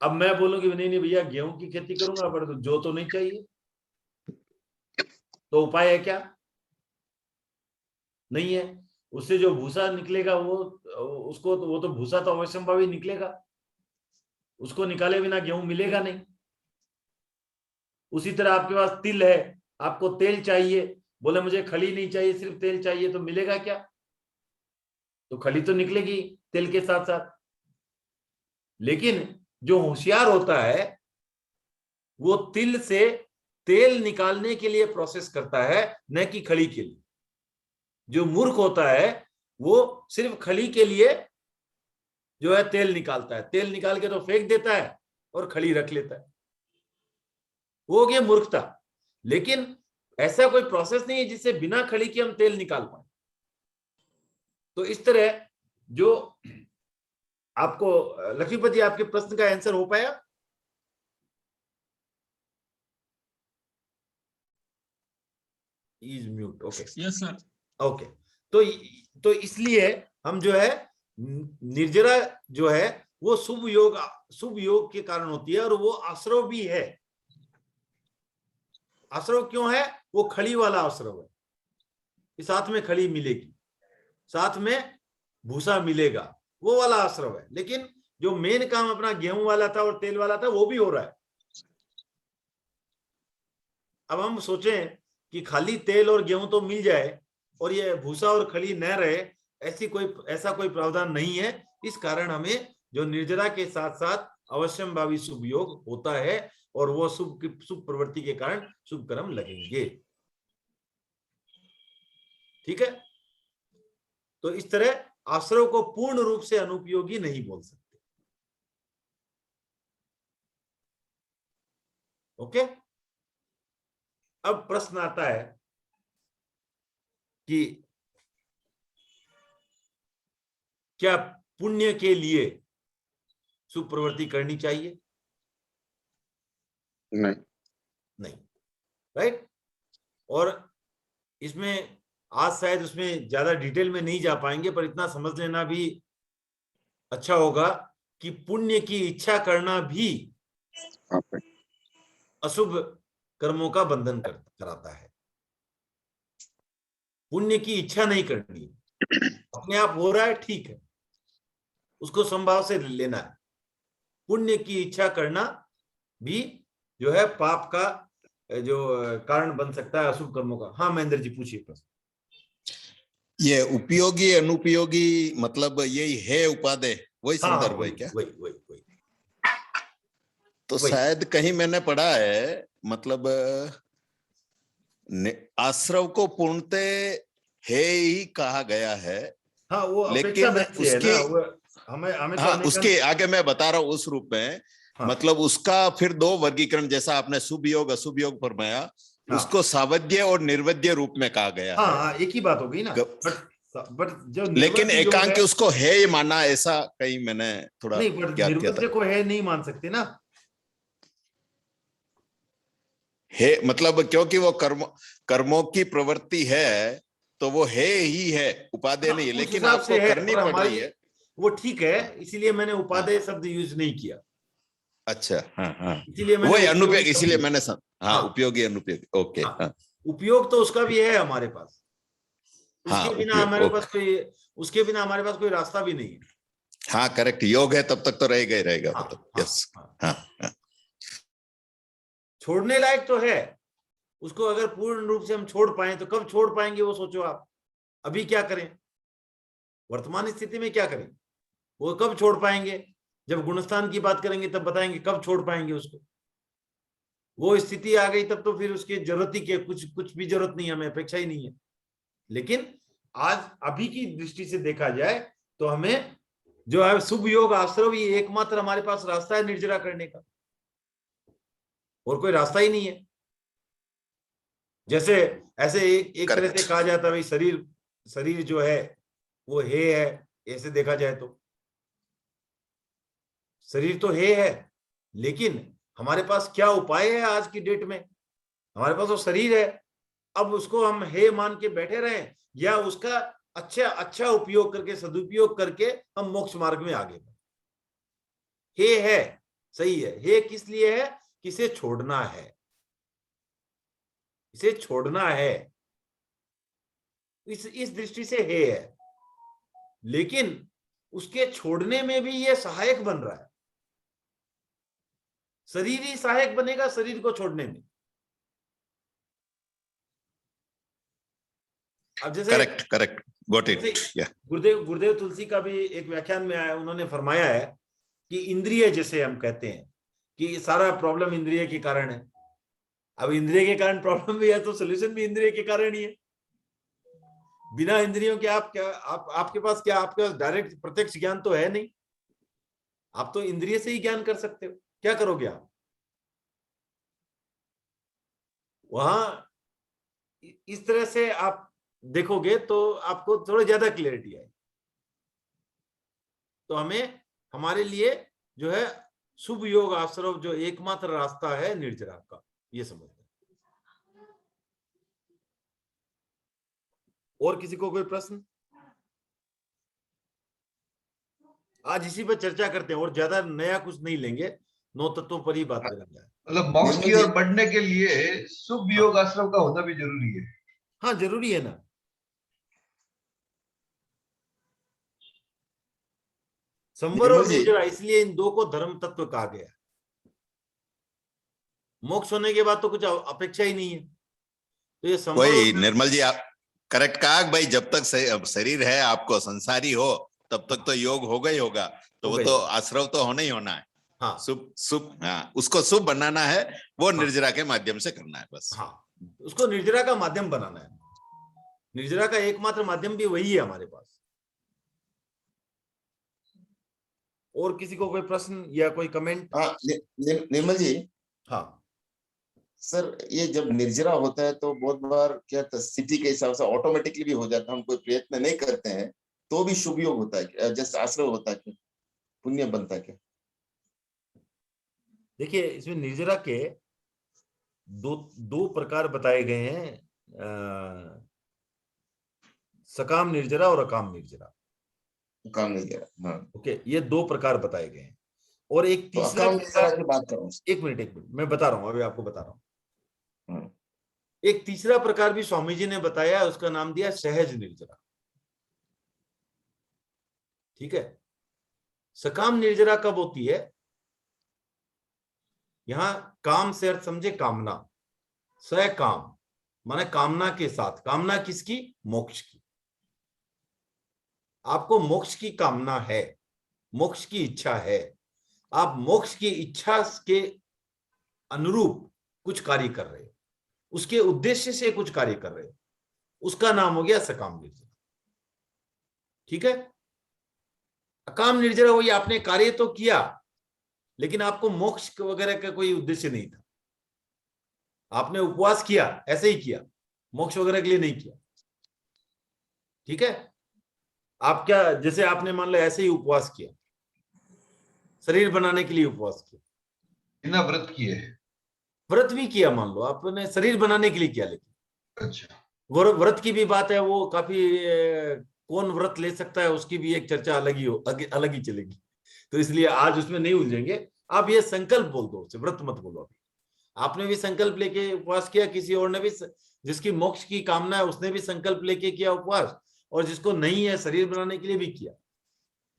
अब मैं बोलूं कि नहीं भैया गेहूं की खेती करूंगा पर जो तो नहीं चाहिए, तो उपाय है क्या? नहीं है। उससे जो भूसा निकलेगा वो तो भूसा तो अवश्यंभावी निकलेगा, उसको निकाले बिना गेहूं मिलेगा नहीं। उसी तरह आपके पास तिल है, आपको तेल चाहिए, बोले मुझे खली नहीं चाहिए सिर्फ तेल चाहिए, तो मिलेगा क्या? तो खली तो निकलेगी तेल के साथ साथ। लेकिन जो होशियार होता है वो तिल से तेल निकालने के लिए प्रोसेस करता है, न कि खली के लिए। जो मूर्ख होता है वो सिर्फ खली के लिए जो है तेल निकालता है, तेल निकाल के तो फेंक देता है और खली रख लेता है, वो हो गया मूर्खता। लेकिन ऐसा कोई प्रोसेस नहीं है जिससे बिना खली के हम तेल निकाल पाए। तो इस तरह जो आपको लक्ष्मीपति, आपके प्रश्न का आंसर हो पाया? Is mute, okay yes sir. Okay. तो इसलिए हम जो है निर्जरा जो है वो शुभ योग के कारण होती है, और वो आश्रव भी है। आश्रव क्यों है? वो खड़ी वाला आश्रव है, साथ में खड़ी मिलेगी, साथ में भूसा मिलेगा, वो वाला आश्रव है। लेकिन जो मेन काम अपना गेहूं वाला था और तेल वाला था वो भी हो रहा है। अब हम सोचें कि खाली तेल और गेहूं तो मिल जाए और ये भूसा और खली न रहे, ऐसा कोई प्रावधान नहीं है। इस कारण हमें जो निर्जरा के साथ साथ अवश्यम भावी शुभ योग होता है, और वो शुभ प्रवृत्ति के कारण शुभ कर्म लगेंगे। ठीक है, तो इस तरह आश्रव को पूर्ण रूप से अनुपयोगी नहीं बोल सकते। ओके, अब प्रश्न आता है कि क्या पुण्य के लिए शुभ प्रवृत्ति करनी चाहिए? नहीं, राइट। और इसमें आज शायद उसमें ज्यादा डिटेल में नहीं जा पाएंगे, पर इतना समझ लेना भी अच्छा होगा कि पुण्य की इच्छा करना भी अशुभ कर्मों का बंधन कराता है। पुण्य की इच्छा नहीं करनी है, अपने आप हो रहा है ठीक है, उसको संभाव से लेना है। पुण्य की इच्छा करना भी जो है पाप का जो कारण बन सकता है, अशुभ कर्मों का। हाँ महेंद्र जी पूछिए प्रश्न। ये उपयोगी अनुपयोगी मतलब यही है उपादेय, वही संदर्भ है क्या? वही तो शायद कहीं मैंने पढ़ा है, मतलब आश्रव को पूर्णते है ही कहा गया है। हाँ वो लेकिन उसके हमें हाँ उसके आगे मैं बता रहा हूँ उस रूप में। हाँ, मतलब उसका फिर दो वर्गीकरण, जैसा आपने शुभ योग अशुभ योग फरमाया, हाँ, उसको सावध्य और निर्वध्य रूप में कहा गया है। हाँ, एक ही बात हो गई ना। बट जो लेकिन एकांक उसको है ये माना, ऐसा कहीं मैंने थोड़ा नहीं, बट निर्वध्य को है नहीं मान सकते ना। है मतलब क्योंकि वो कर्मों की प्रवृत्ति है तो वो है ही है, उपादेय नहीं है, लेकिन आपको करनी पड़ रही है। वो ठीक है, इसीलिए मैंने उपादेय शब्द यूज नहीं किया। अच्छा, हाँ हाँ, इसीलिए वो अनुपयोगी, इसीलिए मैंने हाँ उपयोगी अनुपयोगी, ओके। हाँ, उपयोग तो उसका भी है हमारे पास, उसके बिना हमारे पास कोई रास्ता भी नहीं है। हाँ करेक्ट, योग है तब तक तो रहेगा हाँ, मतलब। यस, हाँ। छोड़ने लायक तो है, उसको अगर पूर्ण रूप से हम छोड़ पाए तो कब छोड़ पाएंगे वो सोचो आप। अभी क्या करें, वर्तमान स्थिति में क्या करें, वो कब छोड़ पाएंगे? जब गुणस्थान की बात करेंगे तब बताएंगे कब छोड़ पाएंगे उसको। वो स्थिति आ गई तब तो फिर उसकी जरूरत ही क्या, कुछ भी जरूरत नहीं है, हमें अपेक्षा ही नहीं है। लेकिन आज अभी की दृष्टि से देखा जाए तो हमें जो है शुभ योग आश्रव ये एकमात्र हमारे पास रास्ता है निर्जरा करने का, और कोई रास्ता ही नहीं है। जैसे ऐसे एक तरह से कहा जाता है भाई शरीर जो है वो है, ऐसे देखा जाए तो शरीर तो है, लेकिन हमारे पास क्या उपाय है आज की डेट में? हमारे पास वो शरीर है, अब उसको हम हे मान के बैठे रहें या उसका अच्छा उपयोग करके, सदुपयोग करके हम मोक्ष मार्ग में आगे बढ़े? हे है, सही है, हे किस लिए है? किसे छोड़ना है, इसे छोड़ना है, इस दृष्टि से हे है। लेकिन उसके छोड़ने में भी ये सहायक बन रहा है, शरीर ही सहायक बनेगा शरीर को छोड़ने में। अब जैसे करेक्ट गॉट इट। गुरुदेव तुलसी का भी एक व्याख्यान में आया, उन्होंने फरमाया है कि इंद्रिय, जैसे हम कहते हैं कि सारा प्रॉब्लम इंद्रिय के कारण है। अब इंद्रिय के कारण प्रॉब्लम भी है तो सोल्यूशन भी इंद्रिय के कारण ही है। बिना इंद्रियों के आपके पास डायरेक्ट प्रत्यक्ष ज्ञान तो है नहीं, आप तो इंद्रिय से ही ज्ञान कर सकते हो। क्या करोगे आप? वहां इस तरह से आप देखोगे तो आपको थोड़ी ज्यादा क्लैरिटी आएगी। तो हमें हमारे लिए जो है शुभ योग आश्रव जो एकमात्र रास्ता है निर्जरा का, ये समझते हैं। और किसी को कोई प्रश्न? आज इसी पर चर्चा करते हैं और ज्यादा नया कुछ नहीं लेंगे, 9 तत्वों पर ही बात करेंगे। मतलब मोक्ष की ओर बढ़ने के लिए शुभ योग आश्रम का होना भी जरूरी है। हाँ जरूरी है ना। संवर और निर्जरा, इसलिए इन दो को धर्म तत्व कहा गया। मोक्ष होने के बाद तो कुछ अपेक्षा ही नहीं है, तो ये संवर। वही निर्मल जी आप करेक्ट कहा भाई, जब तक शरीर है आपको संसारी हो तब तक तो योग होगा ही होगा, तो वो तो आश्रव तो होना ही होना है। हाँ शुभ हाँ, उसको शुभ बनाना है, वो निर्जरा के माध्यम से करना है बस। हाँ, उसको निर्जरा का माध्यम बनाना है। निर्जरा का एकमात्र माध्यम भी वही है हमारे पास। और किसी को कोई प्रश्न या कोई कमेंट? हाँ निर्मल जी। हाँ सर, ये जब निर्जरा होता है तो बहुत बार क्या स्थिति के हिसाब से ऑटोमेटिकली भी हो जाता है, हम कोई प्रयत्न नहीं करते हैं तो भी शुभ योग होता है, जैसे आश्रय होता है, क्या पुण्य बनता है क्या? देखिए, इसमें निर्जरा के दो प्रकार बताए गए हैं, सकाम निर्जरा और अकाम निर्जरा। काम नहीं किया। हाँ। ओके, ये दो प्रकार बताए गए हैं। और एक तीसरा तो निर्जरा की बात कर रहा हूँ। एक मिनट मैं बता रहा हूँ, अभी आपको बता रहा हूँ। हाँ। एक तीसरा प्रकार भी स्वामी जी ने बताया, उसका नाम दिया सहज निर्जरा। ठीक है, सकाम निर्जरा कब होती है? यहां काम से अर्थ समझे कामना, सकाम माने कामना के साथ। कामना किसकी? मोक्ष की। आपको मोक्ष की कामना है, मोक्ष की इच्छा है, आप मोक्ष की इच्छा के अनुरूप कुछ कार्य कर रहे हो, उसके उद्देश्य से कुछ कार्य कर रहे हो, उसका नाम हो गया सकाम निर्जरा। ठीक है। अकाम निर्जरा हुई, आपने कार्य तो किया लेकिन आपको मोक्ष वगैरह का कोई उद्देश्य नहीं था। आपने उपवास किया, ऐसे ही किया, मोक्ष वगैरह के लिए नहीं किया। ठीक है। आप क्या, जैसे आपने मान लो ऐसे ही उपवास किया, शरीर बनाने के लिए उपवास किया, बिना व्रत किए, व्रत भी किया, मान लो आपने शरीर बनाने के लिए किया, लेकिन अच्छा, व्रत की भी बात है, वो काफी कौन व्रत ले सकता है उसकी भी एक चर्चा अलग ही चलेगी, तो इसलिए आज उसमें नहीं उलझेंगे। आप ये संकल्प बोल दो, उसे व्रत मत बोलो। अभी आपने भी संकल्प लेके उपवास किया, किसी और ने भी, जिसकी मोक्ष की कामना है उसने भी संकल्प लेके किया उपवास, और जिसको नहीं है शरीर बनाने के लिए भी किया,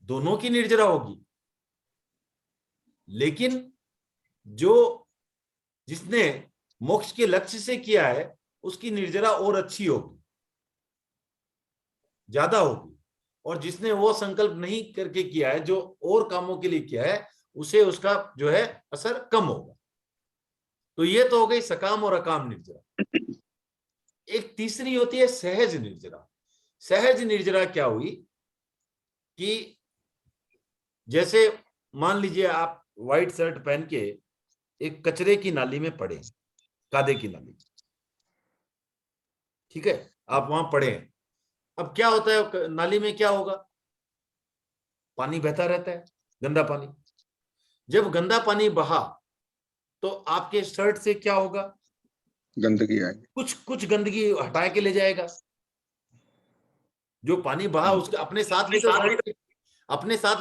दोनों की निर्जरा होगी। लेकिन जिसने मोक्ष के लक्ष्य से किया है उसकी निर्जरा और अच्छी होगी, ज्यादा होगी, और जिसने वो संकल्प नहीं करके किया है, जो और कामों के लिए किया है, उसे उसका जो है असर कम होगा। तो ये तो हो गई सकाम और अकाम निर्जरा। एक तीसरी होती है सहज निर्जरा। सहज निर्जरा क्या हुई कि जैसे मान लीजिए आप व्हाइट शर्ट पहन के एक कचरे की नाली में पड़े, कादे की नाली, ठीक है, आप वहां पड़े हैं। अब क्या होता है, नाली में क्या होगा? पानी बहता रहता है, गंदा पानी। जब गंदा पानी बहा तो आपके शर्ट से क्या होगा? गंदगी आएगी, कुछ गंदगी हटा के ले जाएगा। जो पानी बहा उसके अपने साथ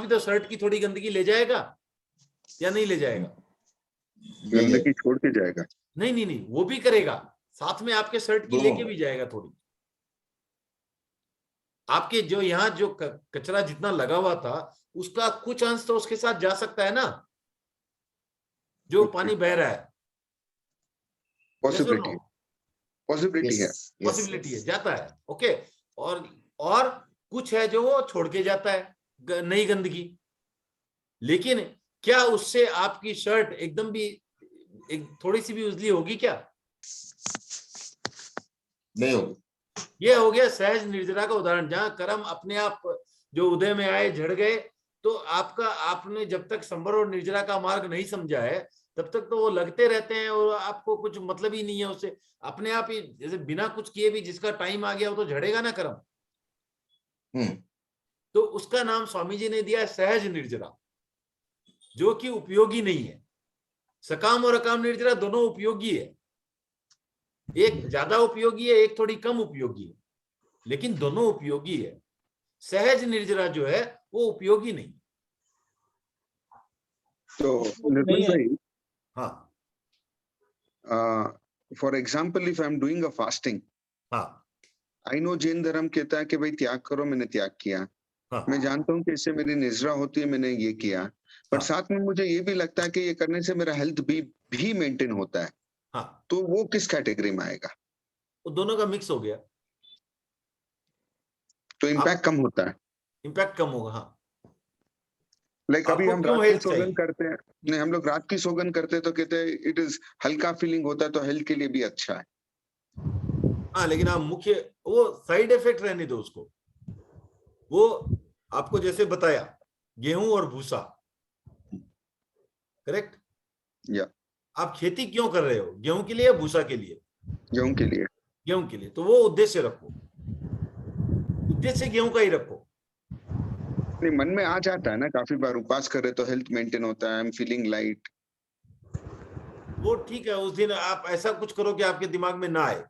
भी तो शर्ट की थोड़ी गंदगी ले जाएगा या नहीं ले जाएगा? गंदगी छोड़ के जाएगा। नहीं, वो भी करेगा, साथ में आपके शर्ट की लेके भी जाएगा थोड़ी। आपके जो यहाँ जो कचरा जितना लगा हुआ था उसका कुछ अंश तो उसके साथ जा सकता है ना, जो पानी बह रहा है। पॉसिबिलिटी है, जाता है। ओके। और कुछ है जो वो छोड़ के जाता है, नई गंदगी। लेकिन क्या उससे आपकी शर्ट एकदम भी थोड़ी सी भी उजली होगी क्या? नहीं होगी। ये हो गया सहज निर्जरा का उदाहरण, जहां कर्म अपने आप जो उदय में आए झड़ गए। तो आपने जब तक संवर और निर्जरा का मार्ग नहीं समझा है तब तक तो वो लगते रहते हैं और आपको कुछ मतलब ही नहीं है उससे। अपने आप ही जैसे बिना कुछ किए भी जिसका टाइम आ गया वो तो झड़ेगा ना कर्म। तो उसका नाम स्वामी जी ने दिया सहज निर्जरा, जो कि उपयोगी नहीं है। सकाम और अकाम निर्जरा दोनों उपयोगी है, एक ज्यादा उपयोगी है, एक थोड़ी कम उपयोगी है। लेकिन दोनों उपयोगी है। सहज निर्जरा जो है वो उपयोगी नहीं। तो निर्मल भाई, हाँ for example if I am doing a fasting, हाँ आई नो जैन धर्म कहता है कि भाई त्याग करो, मैंने त्याग किया। हाँ मैं जानता हूँ कि इससे मेरी निजरा होती है, मैंने ये किया। बट हाँ। साथ में मुझे ये भी लगता है कि ये करने से मेरा हेल्थ भी मेंटेन होता है। हाँ, तो वो किस कैटेगरी में आएगा? वो दोनों का मिक्स हो गया, तो इम्पैक्ट कम होता है। इम्पैक्ट कम होगा। हाँ, लाइक अभी आपको हम क्यों रात की हेल्थ सौगन चाहिए? करते हैं, नहीं हम लोग रात की सौगन करते हैं तो कहते हैं इट इज हल्का फीलिंग होता है, तो हेल्थ के लिए भी अच्छा है। हाँ, लेकिन आप मुख्य वो साइड इफेक्ट रहने दो उसको। वो आपको जैसे बताया गेहूं और भूसा, करेक्ट? या आप खेती क्यों कर रहे हो? गेहूं के लिए या भूसा के लिए? गेहूं के लिए। गेहूं के लिए। तो वो उद्देश्य रखो, उद्देश्य गेहूं का ही रखो। नहीं, मन में आ जाता है ना, काफी बार उपवास करे तो हेल्थ मेंटेन होता है, आई एम फीलिंग लाइट। वो ठीक है, उस दिन आप ऐसा कुछ करो कि आपके दिमाग में ना आए।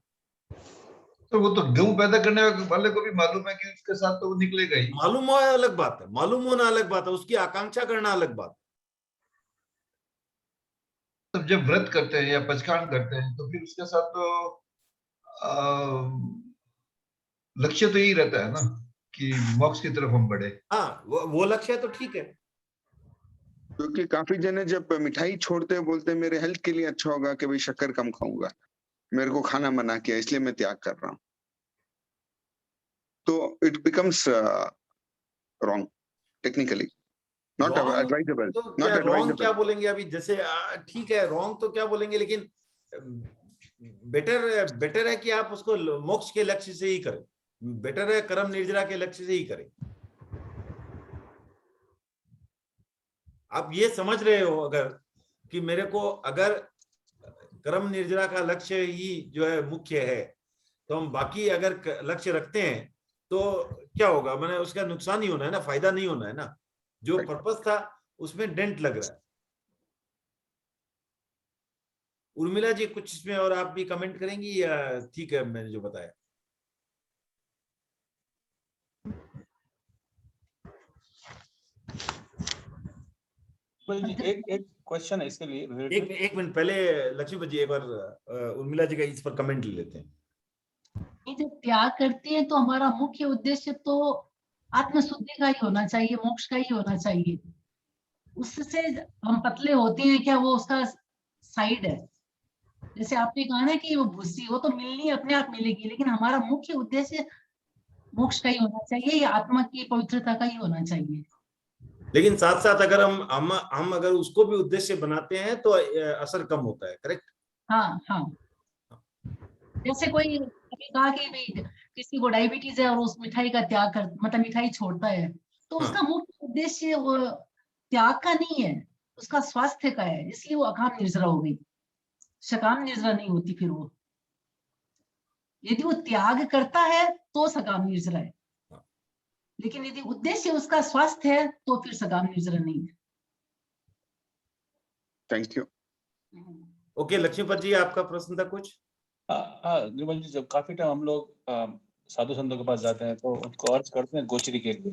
तो वो तो गेहूं पैदा करने वाले को भी मालूम है कि उसके साथ तो वो निकलेगा ही। मालूम हो अलग बात है, मालूम होना अलग बात है, उसकी आकांक्षा करना अलग बात है। तब जब व्रत करते हैं या पचखान करते हैं तो फिर उसके साथ तो लक्ष्य तो यही रहता है ना कि मोक्ष की तरफ हम बढ़े। हाँ, वो लक्ष्य है तो ठीक है। क्योंकि काफी जने जब मिठाई छोड़ते हैं बोलते हैं मेरे हेल्थ के लिए अच्छा होगा कि भाई शक्कर कम खाऊंगा, मेरे को खाना मना किया इसलिए मैं त्याग कर रहा हूँ। तो it becomes wrong technically, not wrong advisable, तो नॉट क्या, रॉन्ग क्या एडवाइजेबल। बोलेंगे अभी? जैसे ठीक है, रॉन्ग तो क्या बोलेंगे, लेकिन बेटर है कि आप उसको मोक्ष के लक्ष्य से ही करें। बेटर है कर्म निर्जरा के लक्ष्य से ही करें। आप ये समझ रहे हो अगर कि मेरे को अगर कर्म निर्जरा का लक्ष्य ही जो है मुख्य है, तो हम बाकी अगर लक्ष्य रखते हैं तो क्या होगा? मैंने उसका नुकसान ही होना है ना, फायदा नहीं होना है ना। जो पर्पस था उसमें डेंट लग रहा है। उर्मिला जी कुछ इसमें और आप भी कमेंट करेंगी या ठीक है मैंने जो बताया? जी एक क्वेश्चन है इसके लिए related। एक मिनट पहले लक्ष्मीपति जी एक बार उर्मिला जी का इस पर कमेंट ले लेते हैं। जब त्याग करते हैं तो हमारा मुख्य उद्देश्य तो आत्मशुद्धि का ही होना चाहिए, मोक्ष का ही होना चाहिए। उससे हम पतले होते हैं क्या, वो उसका साइड है। जैसे आपने कहा ना कि वो भूसी, वो तो मिलनी अपने आप मिलेगी, लेकिन हमारा मुख्य उद्देश्य मोक्ष का ही होना चाहिए, या आत्मा की पवित्रता का ही होना चाहिए। लेकिन साथ साथ अगर हम अगर उसको भी उद्देश्य बनाते हैं तो असर कम होता है, करेक्ट? हाँ हाँ। जैसे कोई अभी कहा कि भाई किसी को डायबिटीज है और उस मिठाई का त्याग कर, मतलब मिठाई छोड़ता है, तो हाँ। उसका मुख्य उद्देश्य वो त्याग का नहीं है, उसका स्वास्थ्य का है, इसलिए वो अकाम निर्जरा हो गई, सकाम निर्जरा नहीं होती फिर वो। यदि वो त्याग करता है तो सकाम निर्जरा है, लेकिन यदि उद्देश्य उसका स्वास्थ्य है तो फिर सकाम निर्जरा नहीं है। Thank you. ओके, लक्ष्मीपति जी आपका प्रश्न था कुछ? हाँ निर्मल जी, जब काफी टाइम हम लोग साधु संतों के पास जाते हैं तो उनको अर्ज करते हैं गोचरी के लिए।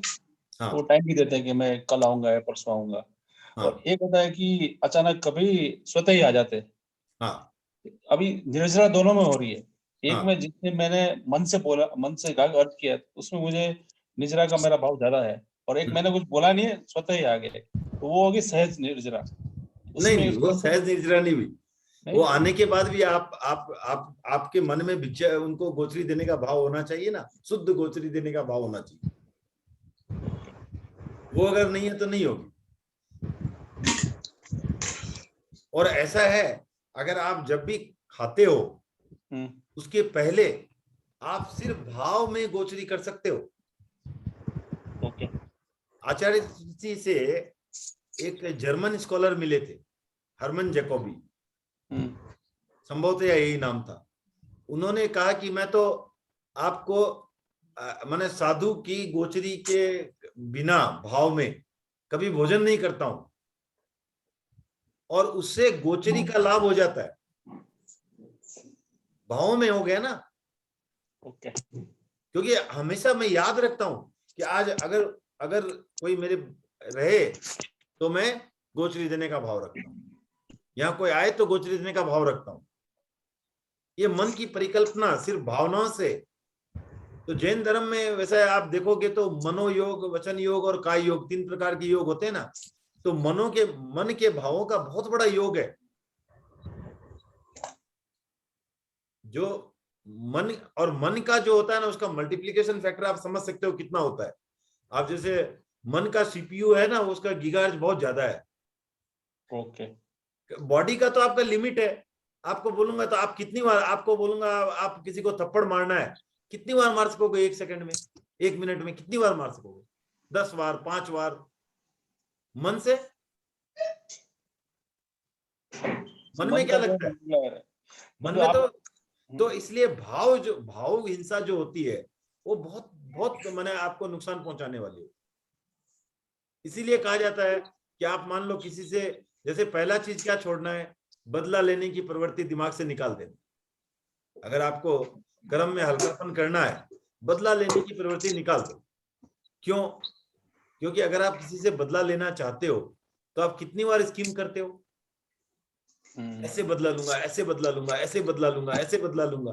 हाँ। तो वो टाइम भी देते हैं कि मैं कल आऊंगा या परसों आऊंगा। हाँ। और एक होता है कि अचानक कभी स्वतः ही आ जाते हैं। हाँ। अभी निर्जरा दोनों में हो रही है। एक हाँ। में जितने मैंने मन से बोला, मन से अर्ज किया, उसमें मुझे निजरा का मेरा भाव ज्यादा है, और एक मैंने कुछ बोला नहीं है, स्वतः ही आ गए, तो वो होगी सहज निर्जरा। नहीं, वो सहज निर्जरा नहीं हुई। वो आने के बाद भी आपके मन में भिक्षा, उनको गोचरी देने का भाव होना चाहिए ना, शुद्ध गोचरी देने का भाव होना चाहिए। वो अगर नहीं है तो नहीं होगी। और ऐसा है, अगर आप जब भी खाते हो उसके पहले आप सिर्फ भाव में गोचरी कर सकते हो। ओके। आचार्य जी से एक जर्मन स्कॉलर मिले थे, हरमन जैकोबी, संभवतः यही नाम था। उन्होंने कहा कि मैं तो आपको मैंने साधु की गोचरी के बिना भाव में कभी भोजन नहीं करता हूं, और उससे गोचरी का लाभ हो जाता है। भाव में हो गया ना। ओके। क्योंकि हमेशा मैं याद रखता हूं कि आज अगर अगर कोई मेरे रहे तो मैं गोचरी देने का भाव रखता हूं, यहाँ कोई आए तो गोचरी देने का भाव रखता हूं। ये मन की परिकल्पना सिर्फ भावनाओं से, तो जैन धर्म में वैसा आप देखोगे तो मनोयोग, वचन योग और काय योग, 3 प्रकार के योग होते हैं ना। तो मन के भावों का बहुत बड़ा योग है। जो मन और मन का जो होता है ना, उसका मल्टीप्लिकेशन फैक्टर आप समझ सकते हो कितना होता है। आप जैसे मन का सीपीयू है ना, उसका गीगाहर्ट्ज बहुत ज्यादा है। ओके। बॉडी का तो आपका लिमिट है। आपको बोलूंगा तो आप कितनी बार, आपको बोलूंगा आप किसी को थप्पड़ मारना है, कितनी बार मार सकोगे 1 सेकंड में, 1 मिनट में कितनी बार मार सकोगे? 10 बार, 5 बार। मन से, मन में क्या लगता है? मन में तो इसलिए भाव हिंसा जो होती है वो बहुत बहुत मैंने आपको नुकसान पहुंचाने वाली है। इसीलिए कहा जाता है कि आप मान लो किसी से, जैसे पहला चीज क्या छोड़ना है? बदला लेने की प्रवृत्ति दिमाग से निकाल देना। अगर आपको कर्म में हल्कापन करना है, बदला लेने की प्रवृत्ति निकाल दो। क्यों? क्योंकि अगर आप किसी से बदला लेना चाहते हो तो आप कितनी बार स्कीम करते हो? ऐसे बदला लूंगा, ऐसे बदला लूंगा, ऐसे बदला लूंगा, ऐसे बदला लूंगा।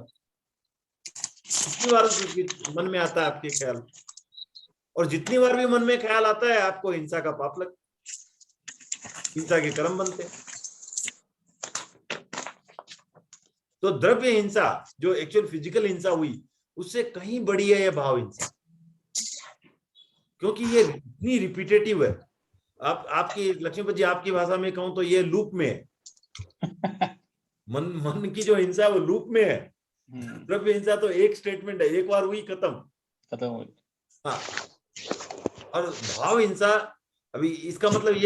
कितनी बार मन में आता है आपके ख्याल? और जितनी बार भी मन में ख्याल आता है आपको हिंसा का पाप लग, हिंसा के कर्म बनते। तो द्रव्य हिंसा जो एक्चुअल फिजिकल हिंसा हुई, उससे कहीं बड़ी है यह भाव हिंसा, क्योंकि ये इतनी रिपीटेटिव है। आपकी लक्ष्मीपति जी, आपकी भाषा में कहूं तो ये लूप में है। मन की जो हिंसा है वो लूप में है। द्रव्य हिंसा तो एक स्टेटमेंट है, एक बार हुई खत्म हुई। हाँ, और भाव हिंसा, अभी इसका मतलब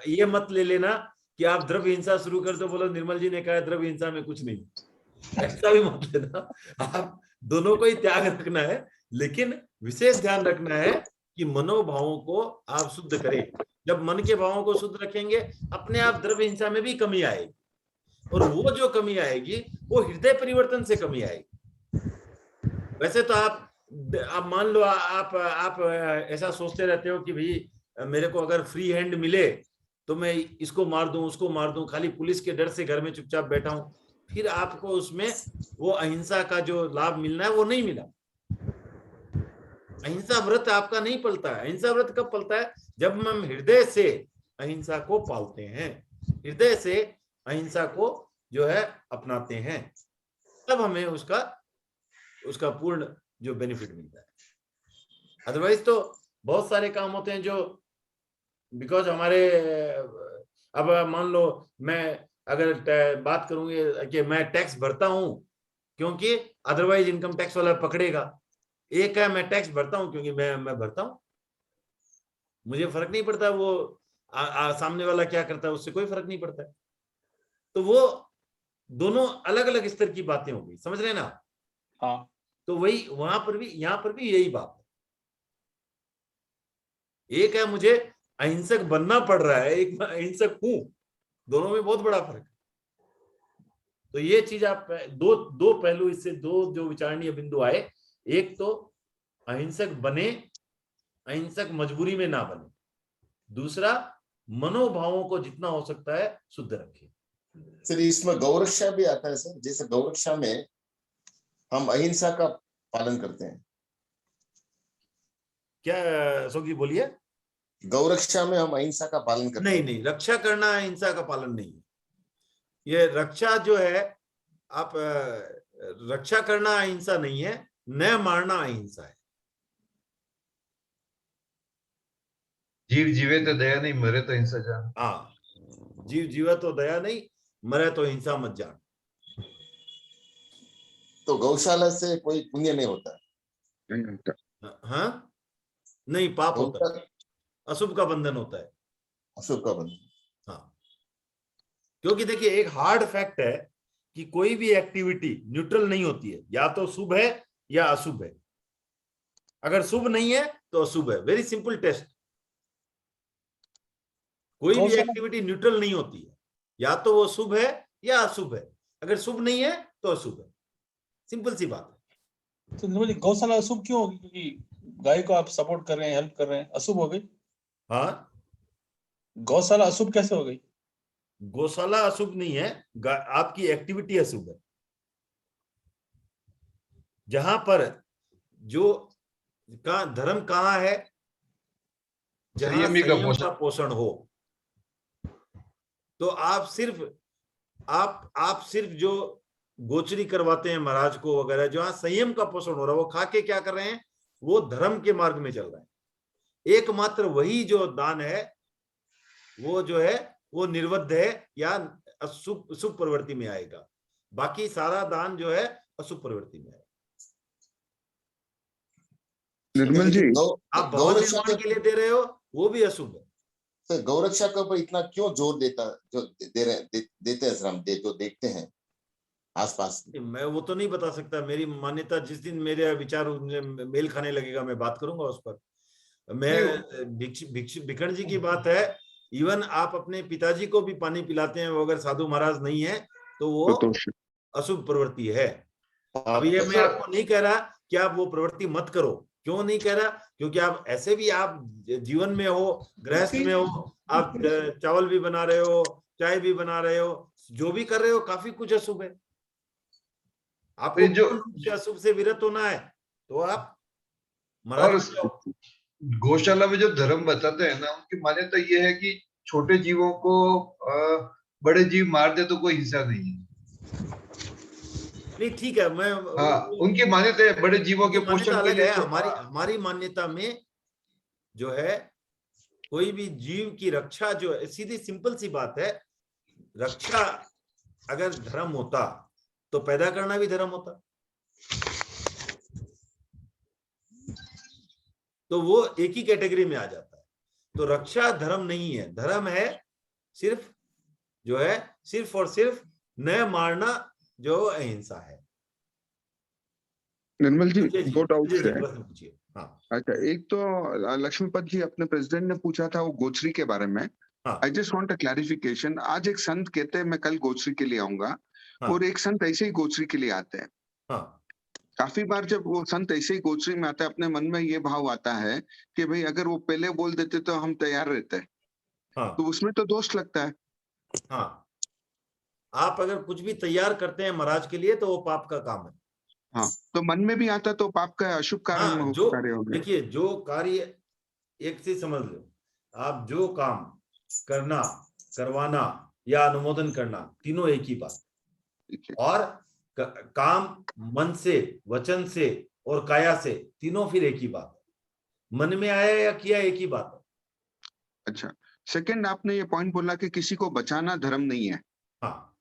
ये मत ले लेना कि आप द्रव्य हिंसा शुरू कर दो, बोलो निर्मल जी ने कहा द्रव्य हिंसा में कुछ नहीं, ऐसा भी मत लेना। आप दोनों को ही त्याग रखना है, लेकिन विशेष ध्यान रखना है कि मनोभावों को आप शुद्ध करें। जब मन के भावों को शुद्ध रखेंगे, अपने आप द्रव्य हिंसा में भी कमी आएगी, और वो जो कमी आएगी वो हृदय परिवर्तन से कमी आएगी। वैसे तो आप मान लो आप ऐसा सोचते रहते हो कि भाई मेरे को अगर फ्री हैंड मिले तो मैं इसको मार दूं, उसको मार दूं, खाली पुलिस के डर से घर में चुपचाप बैठा हूं, फिर आपको उसमें वो अहिंसा का जो लाभ मिलना है वो नहीं मिला। अहिंसा व्रत आपका नहीं पलता है। अहिंसा व्रत कब पलता है? जब हम हृदय से अहिंसा को पालते हैं, हृदय से अहिंसा को जो है अपनाते हैं, तब हमें उसका पूर्ण जो बेनिफिट मिलता है। अदरवाइज तो बहुत सारे काम होते हैं जो बिकॉज हमारे, अब मान लो मैं अगर बात करूंगी कि मैं टैक्स भरता हूं क्योंकि अदरवाइज इनकम टैक्स वाला पकड़ेगा। एक है मैं टैक्स भरता हूं क्योंकि मैं भरता हूं, मुझे फर्क नहीं पड़ता वो सामने वाला क्या करता है, उससे कोई फर्क नहीं पड़ता है। तो वो दोनों अलग अलग स्तर की बातें हो गई, समझ रहे ना? हाँ। तो वही वहां पर भी, यहां पर भी यही बात है। एक है मुझे अहिंसक बनना पड़ रहा है, एक मैं अहिंसक हूं, दोनों में बहुत बड़ा फर्क है। तो ये चीज आप दो पहलू, इससे दो जो विचारणीय बिंदु आए, एक तो अहिंसक बने, अहिंसक मजबूरी में ना बने, दूसरा मनोभावों को जितना हो सकता है शुद्ध रखें। सर इसमें गौरक्षा भी आता है सर, जैसे गौरक्षा में हम अहिंसा का पालन करते हैं। क्या सोगी बोलिए? गौरक्षा में हम अहिंसा का पालन करते हैं? नहीं, रक्षा करना अहिंसा का पालन नहीं है। ये रक्षा जो है, आप रक्षा करना अहिंसा नहीं है, न मारना अहिंसा है। जीव जीवे तो दया नहीं, मरे तो हिंसा जान। हाँ, जीव जीवा तो दया नहीं, मरे तो हिंसा मत जान। तो गौशाला से कोई पुण्य नहीं होता? नहीं होता। हाँ, नहीं, पाप होता है, अशुभ का बंधन होता है। अशुभ का बंधन। हाँ, क्योंकि देखिए एक हार्ड फैक्ट है कि कोई भी एक्टिविटी न्यूट्रल नहीं होती है, या तो शुभ है या अशुभ है। अगर शुभ नहीं है तो अशुभ है, वेरी सिंपल टेस्ट। कोई भी एक्टिविटी न्यूट्रल नहीं होती है, या तो वो शुभ है या अशुभ है। अगर शुभ नहीं है तो अशुभ है, सिंपल सी बात है। तो निर्मल जी, गौशाला अशुभ क्यों होगी? क्योंकि गाय को आप सपोर्ट कर रहे हैं, हेल्प कर रहे हैं, अशुभ हो गई? हाँ, गौशाला अशुभ कैसे हो गई? गौशाला अशुभ नहीं है, आपकी एक्टिविटी अशुभ है। जहां पर जो धर्म कहाँ है, जहां संयमी का संयम पोषण। का पोषण हो। तो आप सिर्फ जो गोचरी करवाते हैं महाराज को वगैरह, जहां संयम का पोषण हो रहा है, वो खा के क्या कर रहे हैं, वो धर्म के मार्ग में चल रहे हैं। एकमात्र वही जो दान है वो जो है वो निर्वध है या शुभ प्रवृत्ति में आएगा। बाकी सारा दान जो है अशुभ प्रवृत्ति में है। निर्मल जी, आप भवन गौरक्षा निर्माण के लिए दे रहे हो, वो भी अशुभ है। सर गौरक्षा के ऊपर इतना क्यों जोर देते हैं सर, हम जो देखते हैं आसपास? मैं वो तो नहीं बता सकता। मेरी मान्यता, जिस दिन मेरे विचार मेल खाने लगेगा मैं बात करूंगा उस पर। मैं भिखण जी की बात है, इवन आप अपने पिताजी को भी पानी पिलाते हैं, वो अगर साधु महाराज नहीं है तो वो अशुभ प्रवृत्ति है। अब ये मैं आपको नहीं कह रहा कि आप वो प्रवृत्ति मत करो। क्यों नहीं कह रहा? क्योंकि आप ऐसे भी आप जीवन में हो, गृहस्थ में हो, आप चावल भी बना रहे हो, चाय भी बना रहे हो, जो भी कर रहे हो, काफी कुछ अशुभ है। आपको जो अशुभ से विरत होना है तो आप महाराज। गौशाला में जो धर्म बताते हैं ना, उनकी मान्यता ये है कि छोटे जीवों को बड़े जीव मार दे तो कोई हिंसा नहीं है। नहीं, ठीक है, मैं उनकी मान्यता है बड़े जीवों के पोषण के लिए। हमारी मान्यता में जो है कोई भी जीव की रक्षा, जो है सीधी सिंपल सी बात है, रक्षा अगर धर्म होता तो पैदा करना भी धर्म होता। तो वो एक ही कैटेगरी में आ जाता है। तो रक्षा धर्म नहीं है। धर्म है सिर्फ जो है सिर्फ और सिर्फ न मारना, जो अहिंसा है। निर्मल जी, दो डाउट है। हाँ। अच्छा, एक तो लक्ष्मीपत जी अपने प्रेसिडेंट ने पूछा था वो गोचरी के बारे में। I just want a clarification. आज एक संत कहते हैं मैं कल गोचरी के लिए आऊंगा, और एक संत ऐसे ही गोचरी के लिए आते हैं। काफी बार जब वो संत ऐसे ही गोचरी में आता है, अपने मन में ये भाव आता है कि भाई अगर वो पहले बोल देते तो हम तैयार रहते हैं। तो उसमें तो दोष लगता है। हाँ, आप अगर कुछ भी तैयार करते हैं महाराज के लिए तो वो पाप का काम है। हाँ, तो मन में भी आता तो पाप का अशुभ कार्य हो गया। देखिए, जो कार्य एक से समझ लो, आप जो काम करना, करवाना या अनुमोदन करना, तीनों एक ही बात। और काम मन से, वचन से और काया से, तीनों फिर एक ही बात है। मन में आया या किया, एक ही बात है। अच्छा, सेकंड आपने ये पॉइंट बोला कि किसी को बचाना धर्म नहीं है। हाँ,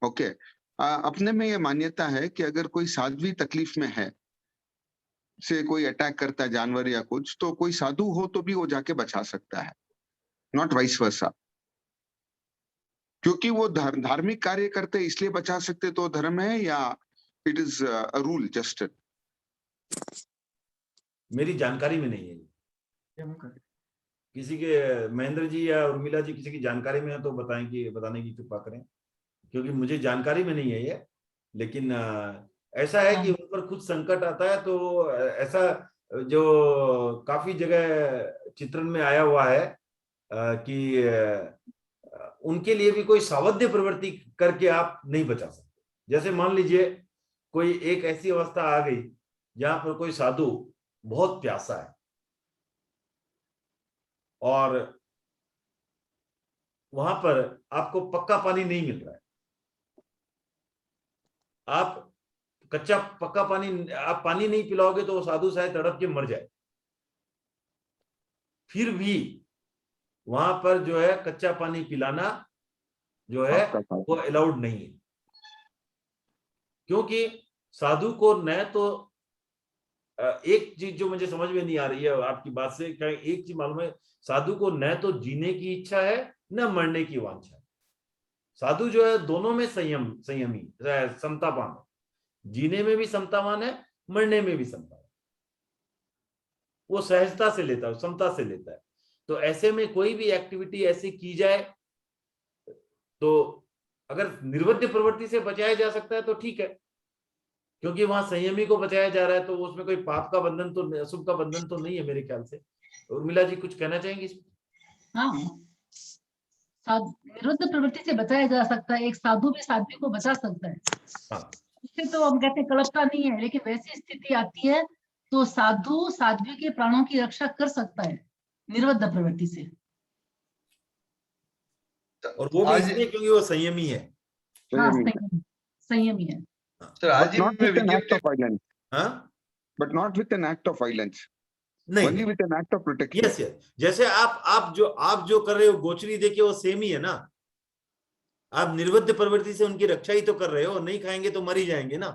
ओके। अपने में ये मान्यता है कि अगर कोई साध्वी तकलीफ में है, से कोई अटैक करता है जानवर या कुछ, तो कोई साधु हो तो भी वो जाके बचा सकता है, नॉट वाइस वर्सा। क्योंकि वो धार्मिक कार्य करते इसलिए बचा सकते तो धर्म है, या it is a rule just? मेरी जानकारी में नहीं है। किसी के, महेंद्र जी या उर्मिला जी किसी की जानकारी में है तो बताएं, कि बताने की कृपा करें, क्योंकि मुझे जानकारी में नहीं है ये। लेकिन ऐसा है कि उन पर कुछ संकट आता है तो ऐसा जो काफी जगह चित्रण में आया हुआ है कि उनके लिए भी कोई सावध्य प्रवृत्ति करके आप नहीं बचा सकते। जैसे मान लीजिए कोई एक ऐसी अवस्था आ गई जहां पर कोई साधु बहुत प्यासा है और वहां पर आपको पक्का पानी नहीं मिल रहा है, आप कच्चा पक्का पानी, आप पानी नहीं पिलाओगे तो वो साधु शायद तड़प के मर जाए। फिर भी वहां पर जो है कच्चा पानी पिलाना जो है वो अलाउड नहीं है, क्योंकि साधु को न तो एक चीज जो मुझे समझ में नहीं आ रही है आपकी बात से, क्या एक चीज मालूम है, साधु को न तो जीने की इच्छा है न मरने की वांछा है। साधु जो है दोनों में संयमी समतावान है, जीने में भी समतावान है, मरने में भी समतावान। वो सहजता से लेता है, समता से लेता है। तो ऐसे में कोई भी एक्टिविटी ऐसी की जाए तो अगर निर्वध्य प्रवृत्ति से बचाया जा सकता है तो ठीक है, क्योंकि वहां संयमी को बचाया जा रहा है, तो उसमें कोई पाप का बंधन तो, अशुभ का बंधन तो नहीं है मेरे ख्याल से। उर्मिला जी कुछ कहना चाहेंगी इसमें? हाँ, विरुद्ध प्रवृत्ति से बचाया जा सकता है, एक साधु भी साध्वी को बचा सकता है। हाँ, इससे तो हम कहते हैं कलपता नहीं है, लेकिन वैसी स्थिति आती है तो साधु साध्वी के प्राणों की रक्षा कर सकता है निर्बद्ध प्रवृत्ति से। और वो भी इसलिए क्योंकि वो संयमी है। हाँ, संयमी है। सर आज But not with an act of violence. हाँ, But not with an act of violence. नहीं, Only with an act of protection. Yes yes, जैसे आप जो कर रहे हो गोचरी देखिए, वो सेम ही है ना। आप निर्बद्ध प्रवृत्ति से उनकी रक्षा ही तो कर रहे हो, नहीं खाएंगे तो मर ही जाएंगे ना।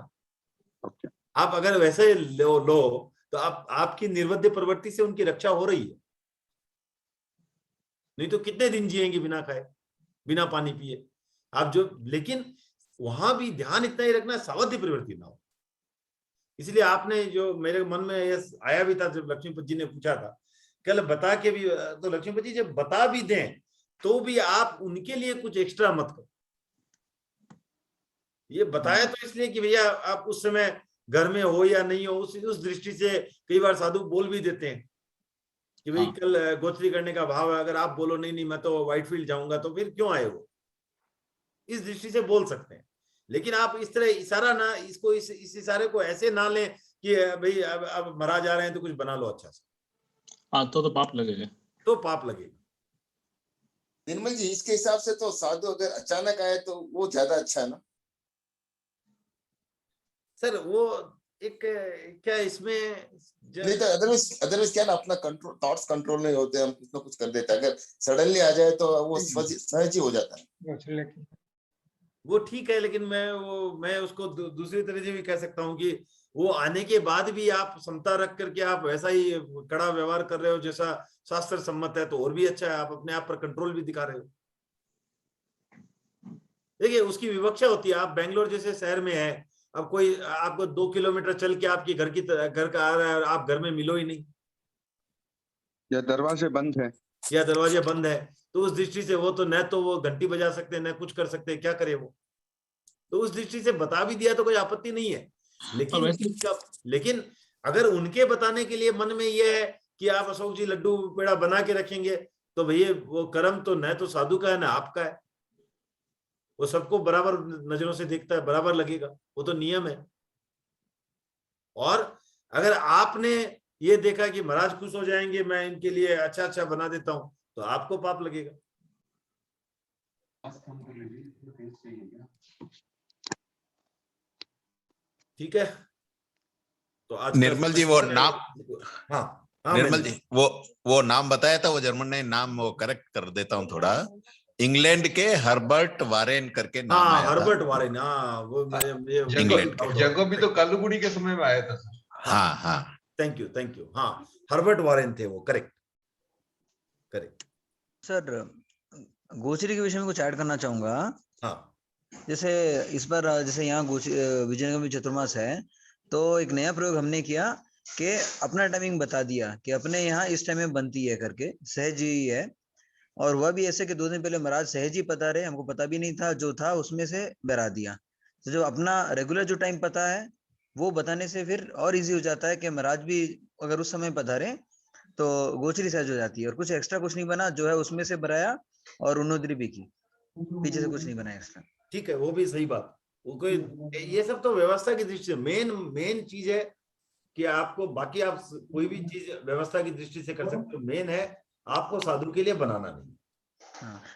Okay. आप अगर वैसे लो तो आपकी निर्बद्ध प्रवृत्ति से उनकी रक्षा हो रही है, नहीं तो कितने दिन जिएंगे बिना खाए बिना पानी पिए आप जो। लेकिन वहां भी ध्यान इतना ही रखना, सावध्य प्रवृत्ति ना हो। इसलिए आपने जो मेरे मन में ये आया भी था जब लक्ष्मीपति जी ने पूछा था कल, बता के भी, तो लक्ष्मीपति जी जब बता भी दें तो भी आप उनके लिए कुछ एक्स्ट्रा मत करो। ये बताया तो इसलिए कि भैया आप उस समय घर में हो या नहीं हो, उस दृष्टि से कई बार साधु बोल भी देते हैं कि भाई कल गोचरी करने का भाव है, अगर आप बोलो नहीं मैं तो व्हाइटफील्ड जाऊंगा, तो फिर क्यों आए हो, इस दृष्टि से बोल सकते हैं। लेकिन आप इस तरह इशारा ना, इसको इस इशारे को ऐसे ना लें कि भाई अब मरा जा रहे हैं तो कुछ बना लो अच्छा से। हाँ, तो पाप लगेगा, तो पाप लगेगा। निर्मल जी इसके हिसाब से तो साधु अगर अचानक आए तो वो ज्यादा अच्छा है ना सर? वो एक क्या इसमें नहीं तो अदरवाइज क्या ना, अपना कंट्रोल, थॉट्स कंट्रोल नहीं होते, हम कुछ ना कुछ कर देते हैं। अगर सडनली आ जाए तो वो सहज ही हो जाता है। वो ठीक है, लेकिन मैं उसको दूसरी तरह से भी कह सकता हूँ कि वो आने के बाद भी आप समता रख करके आप वैसा ही कड़ा व्यवहार कर रहे हो जैसा शास्त्र सम्मत है, तो और भी अच्छा है। आप अपने आप पर कंट्रोल भी दिखा रहे हो। देखिए उसकी विवक्षा होती है। आप बेंगलोर जैसे शहर में है, अब कोई आपको 2 किलोमीटर चल के आपके घर का आ रहा है और आप घर में मिलो ही नहीं, या दरवाजे बंद है, तो उस दृष्टि से वो तो न तो वो घंटी बजा सकते हैं न कुछ कर सकते हैं, क्या करे वो। तो उस दृष्टि से बता भी दिया तो कोई आपत्ति नहीं है। लेकिन अगर उनके बताने के लिए मन में ये है कि आप अशोक जी लड्डू पेड़ा बना के रखेंगे, तो भैया वो कर्म तो न तो साधु का है न आपका है। वो सबको बराबर नजरों से देखता है, बराबर लगेगा, वो तो नियम है। और अगर आपने ये देखा कि महाराज खुश हो जाएंगे, मैं इनके लिए अच्छा अच्छा बना देता हूं, तो आपको पाप लगेगा। ठीक है, तो आज निर्मल जी वो नाम, हाँ निर्मल जी वो नाम बताया था, वो जर्मन ने नाम वो करेक्ट कर देता हूँ थोड़ा। इंग्लैंड के हर्बर्ट वारेन करके नाम आया था। हर्बर्ट वारेन, वो इंग्लैंड के जंगो भी तो कालूगुड़ी के समय में आया था सर। हाँ थैंक यू। हाँ, हर्बर्ट वारेन थे वो, करेक्ट सर। गोचरी के विषय में कुछ ऐड करना चाहूंगा। हाँ, जैसे इस बार जैसे यहाँ विजयनगमी चतुर्मास है, तो एक नया प्रयोग हमने किया कि अपना टाइमिंग बता दिया कि अपने यहाँ इस टाइम में बनती है करके, सहज ही है। और वह भी ऐसे कि 2 दिन पहले महाराज सहज ही पता रहे, हमको पता भी नहीं था, जो था उसमें से बहरा दिया। तो जो अपना रेगुलर जो टाइम पता है वो बताने से फिर और इजी हो जाता है कि महाराज भी अगर उस समय पधारे तो गोचरी सहज हो जाती है। और कुछ एक्स्ट्रा कुछ नहीं बना, जो है उसमें से बनाया और उन्नोदरी भी की, पीछे से कुछ नहीं बनाया एक्स्ट्रा। ठीक है, वो भी सही बात। वो कोई ये सब तो व्यवस्था की दृष्टि से मेन चीज है कि आपको, बाकी आप कोई भी चीज व्यवस्था की दृष्टि से कर सकते हो। मेन है आपको साधु के लिए बनाना नहीं।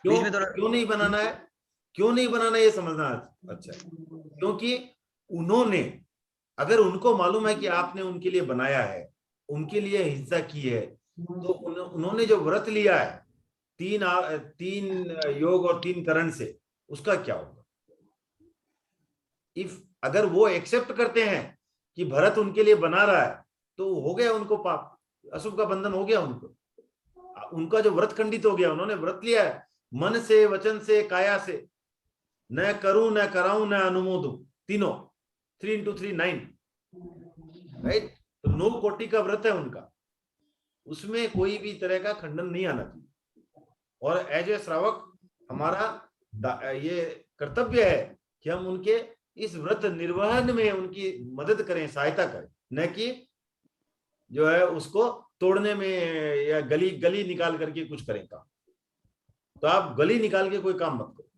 क्यों नहीं बनाना है, क्यों नहीं बनाना ये समझना अच्छा है। क्योंकि उन्होंने, अगर उनको मालूम है कि आपने उनके लिए बनाया है, उनके लिए हिंसा की है, तो उन्होंने जो व्रत लिया है 3 योग और 3 करण से, उसका क्या होगा। अगर वो एक्सेप्ट करते हैं कि भरत उनके लिए बना रहा है, तो हो गया उनको पाप, अशुभ का बंधन हो गया उनका जो व्रत खंडित हो गया। उन्होंने व्रत लिया है मन से, वचन से, काया से, न करूं न कराऊं न अनुमोदूं, तीनों 3 into 3 9, राइट। तो 9 कोटि का व्रत है उनका, उसमें कोई भी तरह का खंडन नहीं आना चाहिए। और एज ए श्रावक हमारा ये कर्तव्य है कि हम उनके इस व्रत निर्वहन में उनकी मदद करें, सहायता करें, न कि जो है उसको तोड़ने में या गली निकाल करके कुछ करें काम। तो आप गली निकाल के कोई काम मत करो,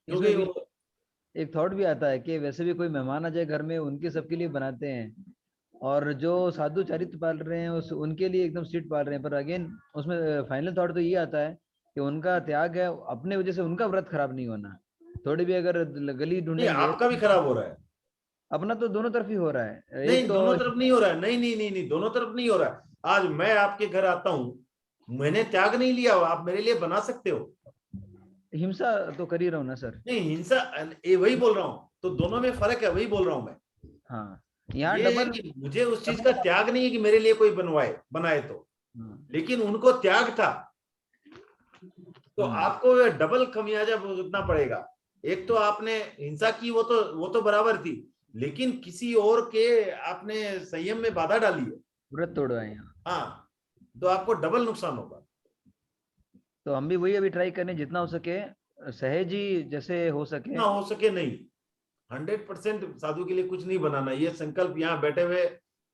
क्योंकि एक थॉट भी आता है कि वैसे भी कोई मेहमान आ जाए घर में, उनके सबके लिए बनाते हैं, और जो साधु चरित्र पाल रहे हैं उनके लिए एकदम स्ट्रिक्ट पाल रहे हैं। पर अगेन उसमें फाइनल थॉट तो ये आता है कि उनका त्याग है, अपने वजह से उनका व्रत खराब नहीं होना। थोड़ी भी अगर गली ढूंढेंगे, आपका भी खराब हो रहा है, अपना तो दोनों तरफ ही हो रहा है। नहीं, दोनों तरफ नहीं हो रहा है, नहीं, दोनों तरफ नहीं हो रहा है। आज मैं आपके घर आता हूँ, मैंने त्याग नहीं लिया, आप मेरे लिए बना सकते हो। हिंसा तो कर ही रहा हूँ ना सर। नहीं, हिंसा, वही बोल रहा हूँ, तो दोनों में फर्क है, वही बोल रहा हूँ मैं। हाँ, यहाँ डबल, मुझे उस चीज का त्याग नहीं है कि मेरे लिए कोई बनाए तो, लेकिन उनको त्याग था, तो आपको डबल खमियाजा भुगतना पड़ेगा। एक तो आपने हिंसा की, वो तो बराबर थी, लेकिन किसी और के आपने संयम में बाधा डाली है, व्रत तोड़वाए। हाँ, तो आपको डबल नुकसान होगा। तो हम भी वही अभी ट्राई करने, जितना हो सके सहज ही, जैसे हो सके ना हो सके नहीं, 100% साधु के लिए कुछ नहीं बनाना, ये संकल्प यहाँ बैठे हुए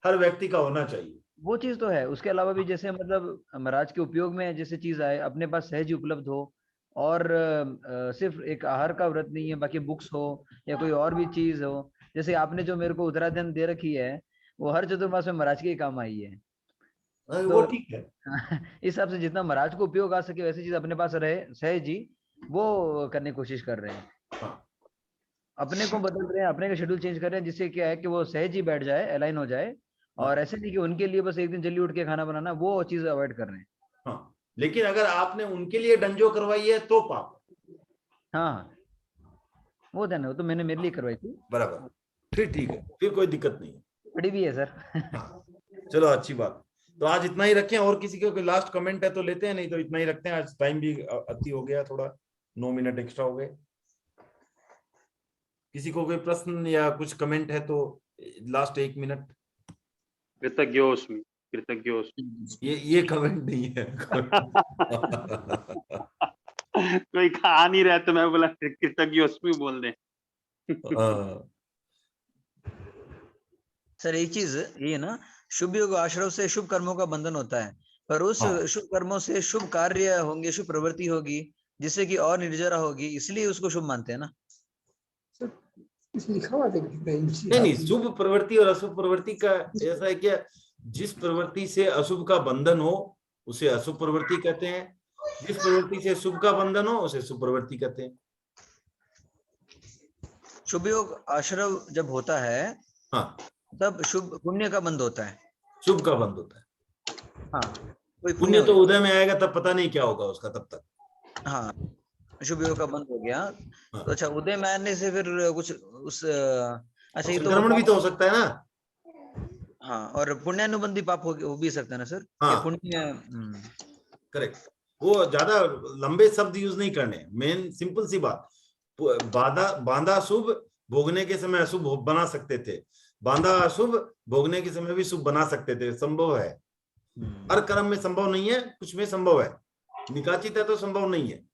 हर व्यक्ति का होना चाहिए। वो चीज तो है। उसके अलावा भी जैसे मतलब महाराज के उपयोग में जैसे चीज आए, अपने पास सहज ही उपलब्ध हो, और सिर्फ एक आहार का व्रत नहीं है, बाकी बुक्स हो या कोई और भी चीज हो। जैसे आपने जो मेरे को उत्तराधन दे रखी है, वो हर चतुर्मास में महाराज के ही काम आई है। वो ठीक है। इस हिसाब से जितना महाराज को उपयोग आ सके वैसी चीज अपने पास रहे, सहज जी वो करने की कोशिश कर रहे हैं। अपने को बदल रहे हैं, अपने का शेड्यूल चेंज कर रहे हैं, जिससे क्या है कि वो सहज ही बैठ जाए, अलाइन हो जाए। और ऐसे नहीं कि उनके लिए बस एक दिन जल्दी उठ के खाना बनाना, वो चीज अवॉइड कर रहे हैं। हाँ, लेकिन अगर आपने उनके लिए डंजो करवाई है तो पाप। हाँ, वो देना, वो तो मैंने मेरे लिए करवाई थी। बराबर, फिर ठीक है, फिर कोई दिक्कत नहीं है, बड़ी भी है सर। हाँ, चलो अच्छी बात। तो आज इतना ही रखें, और किसी को कोई लास्ट कमेंट है तो लेते हैं, नहीं तो इतना ही रखते हैं। आज टाइम भी अति हो गया, थोड़ा 9 मिनट एक्स्ट्रा हो गए। किसी को कोई प्रश्न या कुछ कमेंट है तो लास्ट 1 मिनट। कृतज्ञोस्मि। ये कमेंट नहीं है। कोई खा नहीं रहा तो मैं बोला कृतज्ञोस्मि बोल दे। सर एक चीज ये ना, शुभ योग आश्रव से शुभ कर्मों का बंधन होता है, पर उस शुभ कर्मों से शुभ कार्य होंगे, शुभ प्रवृत्ति होगी, जिससे कि और निर्जरा होगी, इसलिए उसको शुभ मानते हैं ना। लिखा हुआ नहीं, शुभ प्रवृत्ति और अशुभ प्रवृत्ति का ऐसा है कि जिस प्रवृत्ति से अशुभ का बंधन हो उसे अशुभ प्रवृत्ति कहते हैं, जिस प्रवृत्ति से शुभ का बंधन हो उसे शुभ प्रवृत्ति कहते हैं। शुभ योग आश्रव जब होता है, हाँ, तब शुभ पुण्य का बंध होता है, शुभ का बंध होता है। हाँ, कोई पुण्य तो उदय में आएगा, तब पता नहीं क्या होगा उसका तब तक। हाँ, शुभ योग का बंद हो गया। हाँ। तो अच्छा, उदय में आने से फिर कुछ उस अच्छा, ये तो संक्रमण भी तो हो सकता है ना। हाँ, और पुण्यानुबंधी पाप हो भी सकता है ना सर। हाँ, पुण्य, करेक्ट। वो ज्यादा लंबे शब्द यूज नहीं करने, मेन सिंपल सी बात। बांधा शुभ भोगने के समय अशुभ बना सकते थे, बांधा अशुभ भोगने के समय भी शुभ बना सकते थे, संभव है। हर कर्म में संभव नहीं है, कुछ में संभव है, निकाचित है तो संभव नहीं है।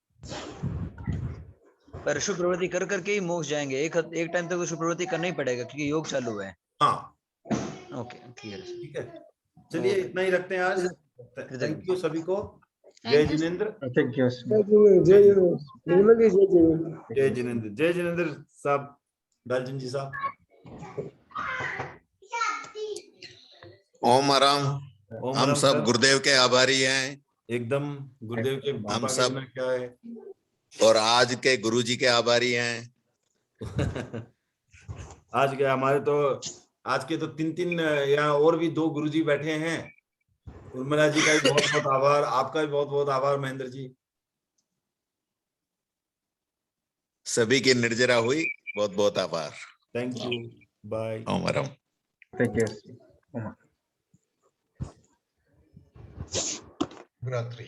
पर शुभ प्रवृत्ति कर करके ही मोक्ष जाएंगे। एक टाइम तक शुभ प्रवृत्ति करना ही पड़ेगा, क्योंकि योग चालू है। हाँ, ओके, क्लियर, ठीक है। चलिए इतना ही रखते हैं आज। थैंक यू सभी को। जय जिनेंद्र। जय जिनेंद्र। जय जिनेंद्र साहब, दालचंद जी साहब। ओम आराम। हम सब गुरुदेव के आभारी हैं। एकदम गुरुदेव के हम सब क्या है, और आज के गुरुजी के आभारी हैं। आज के हमारे तो आज के तो 3 यहाँ और भी 2 गुरुजी बैठे हैं। उर्मिला जी का भी बहुत बहुत आभार, आपका भी बहुत बहुत आभार महेंद्र जी। सभी की निर्जरा हुई, बहुत बहुत आभार। Thank you, bye. ओम आराम। Thank you. रात्रि।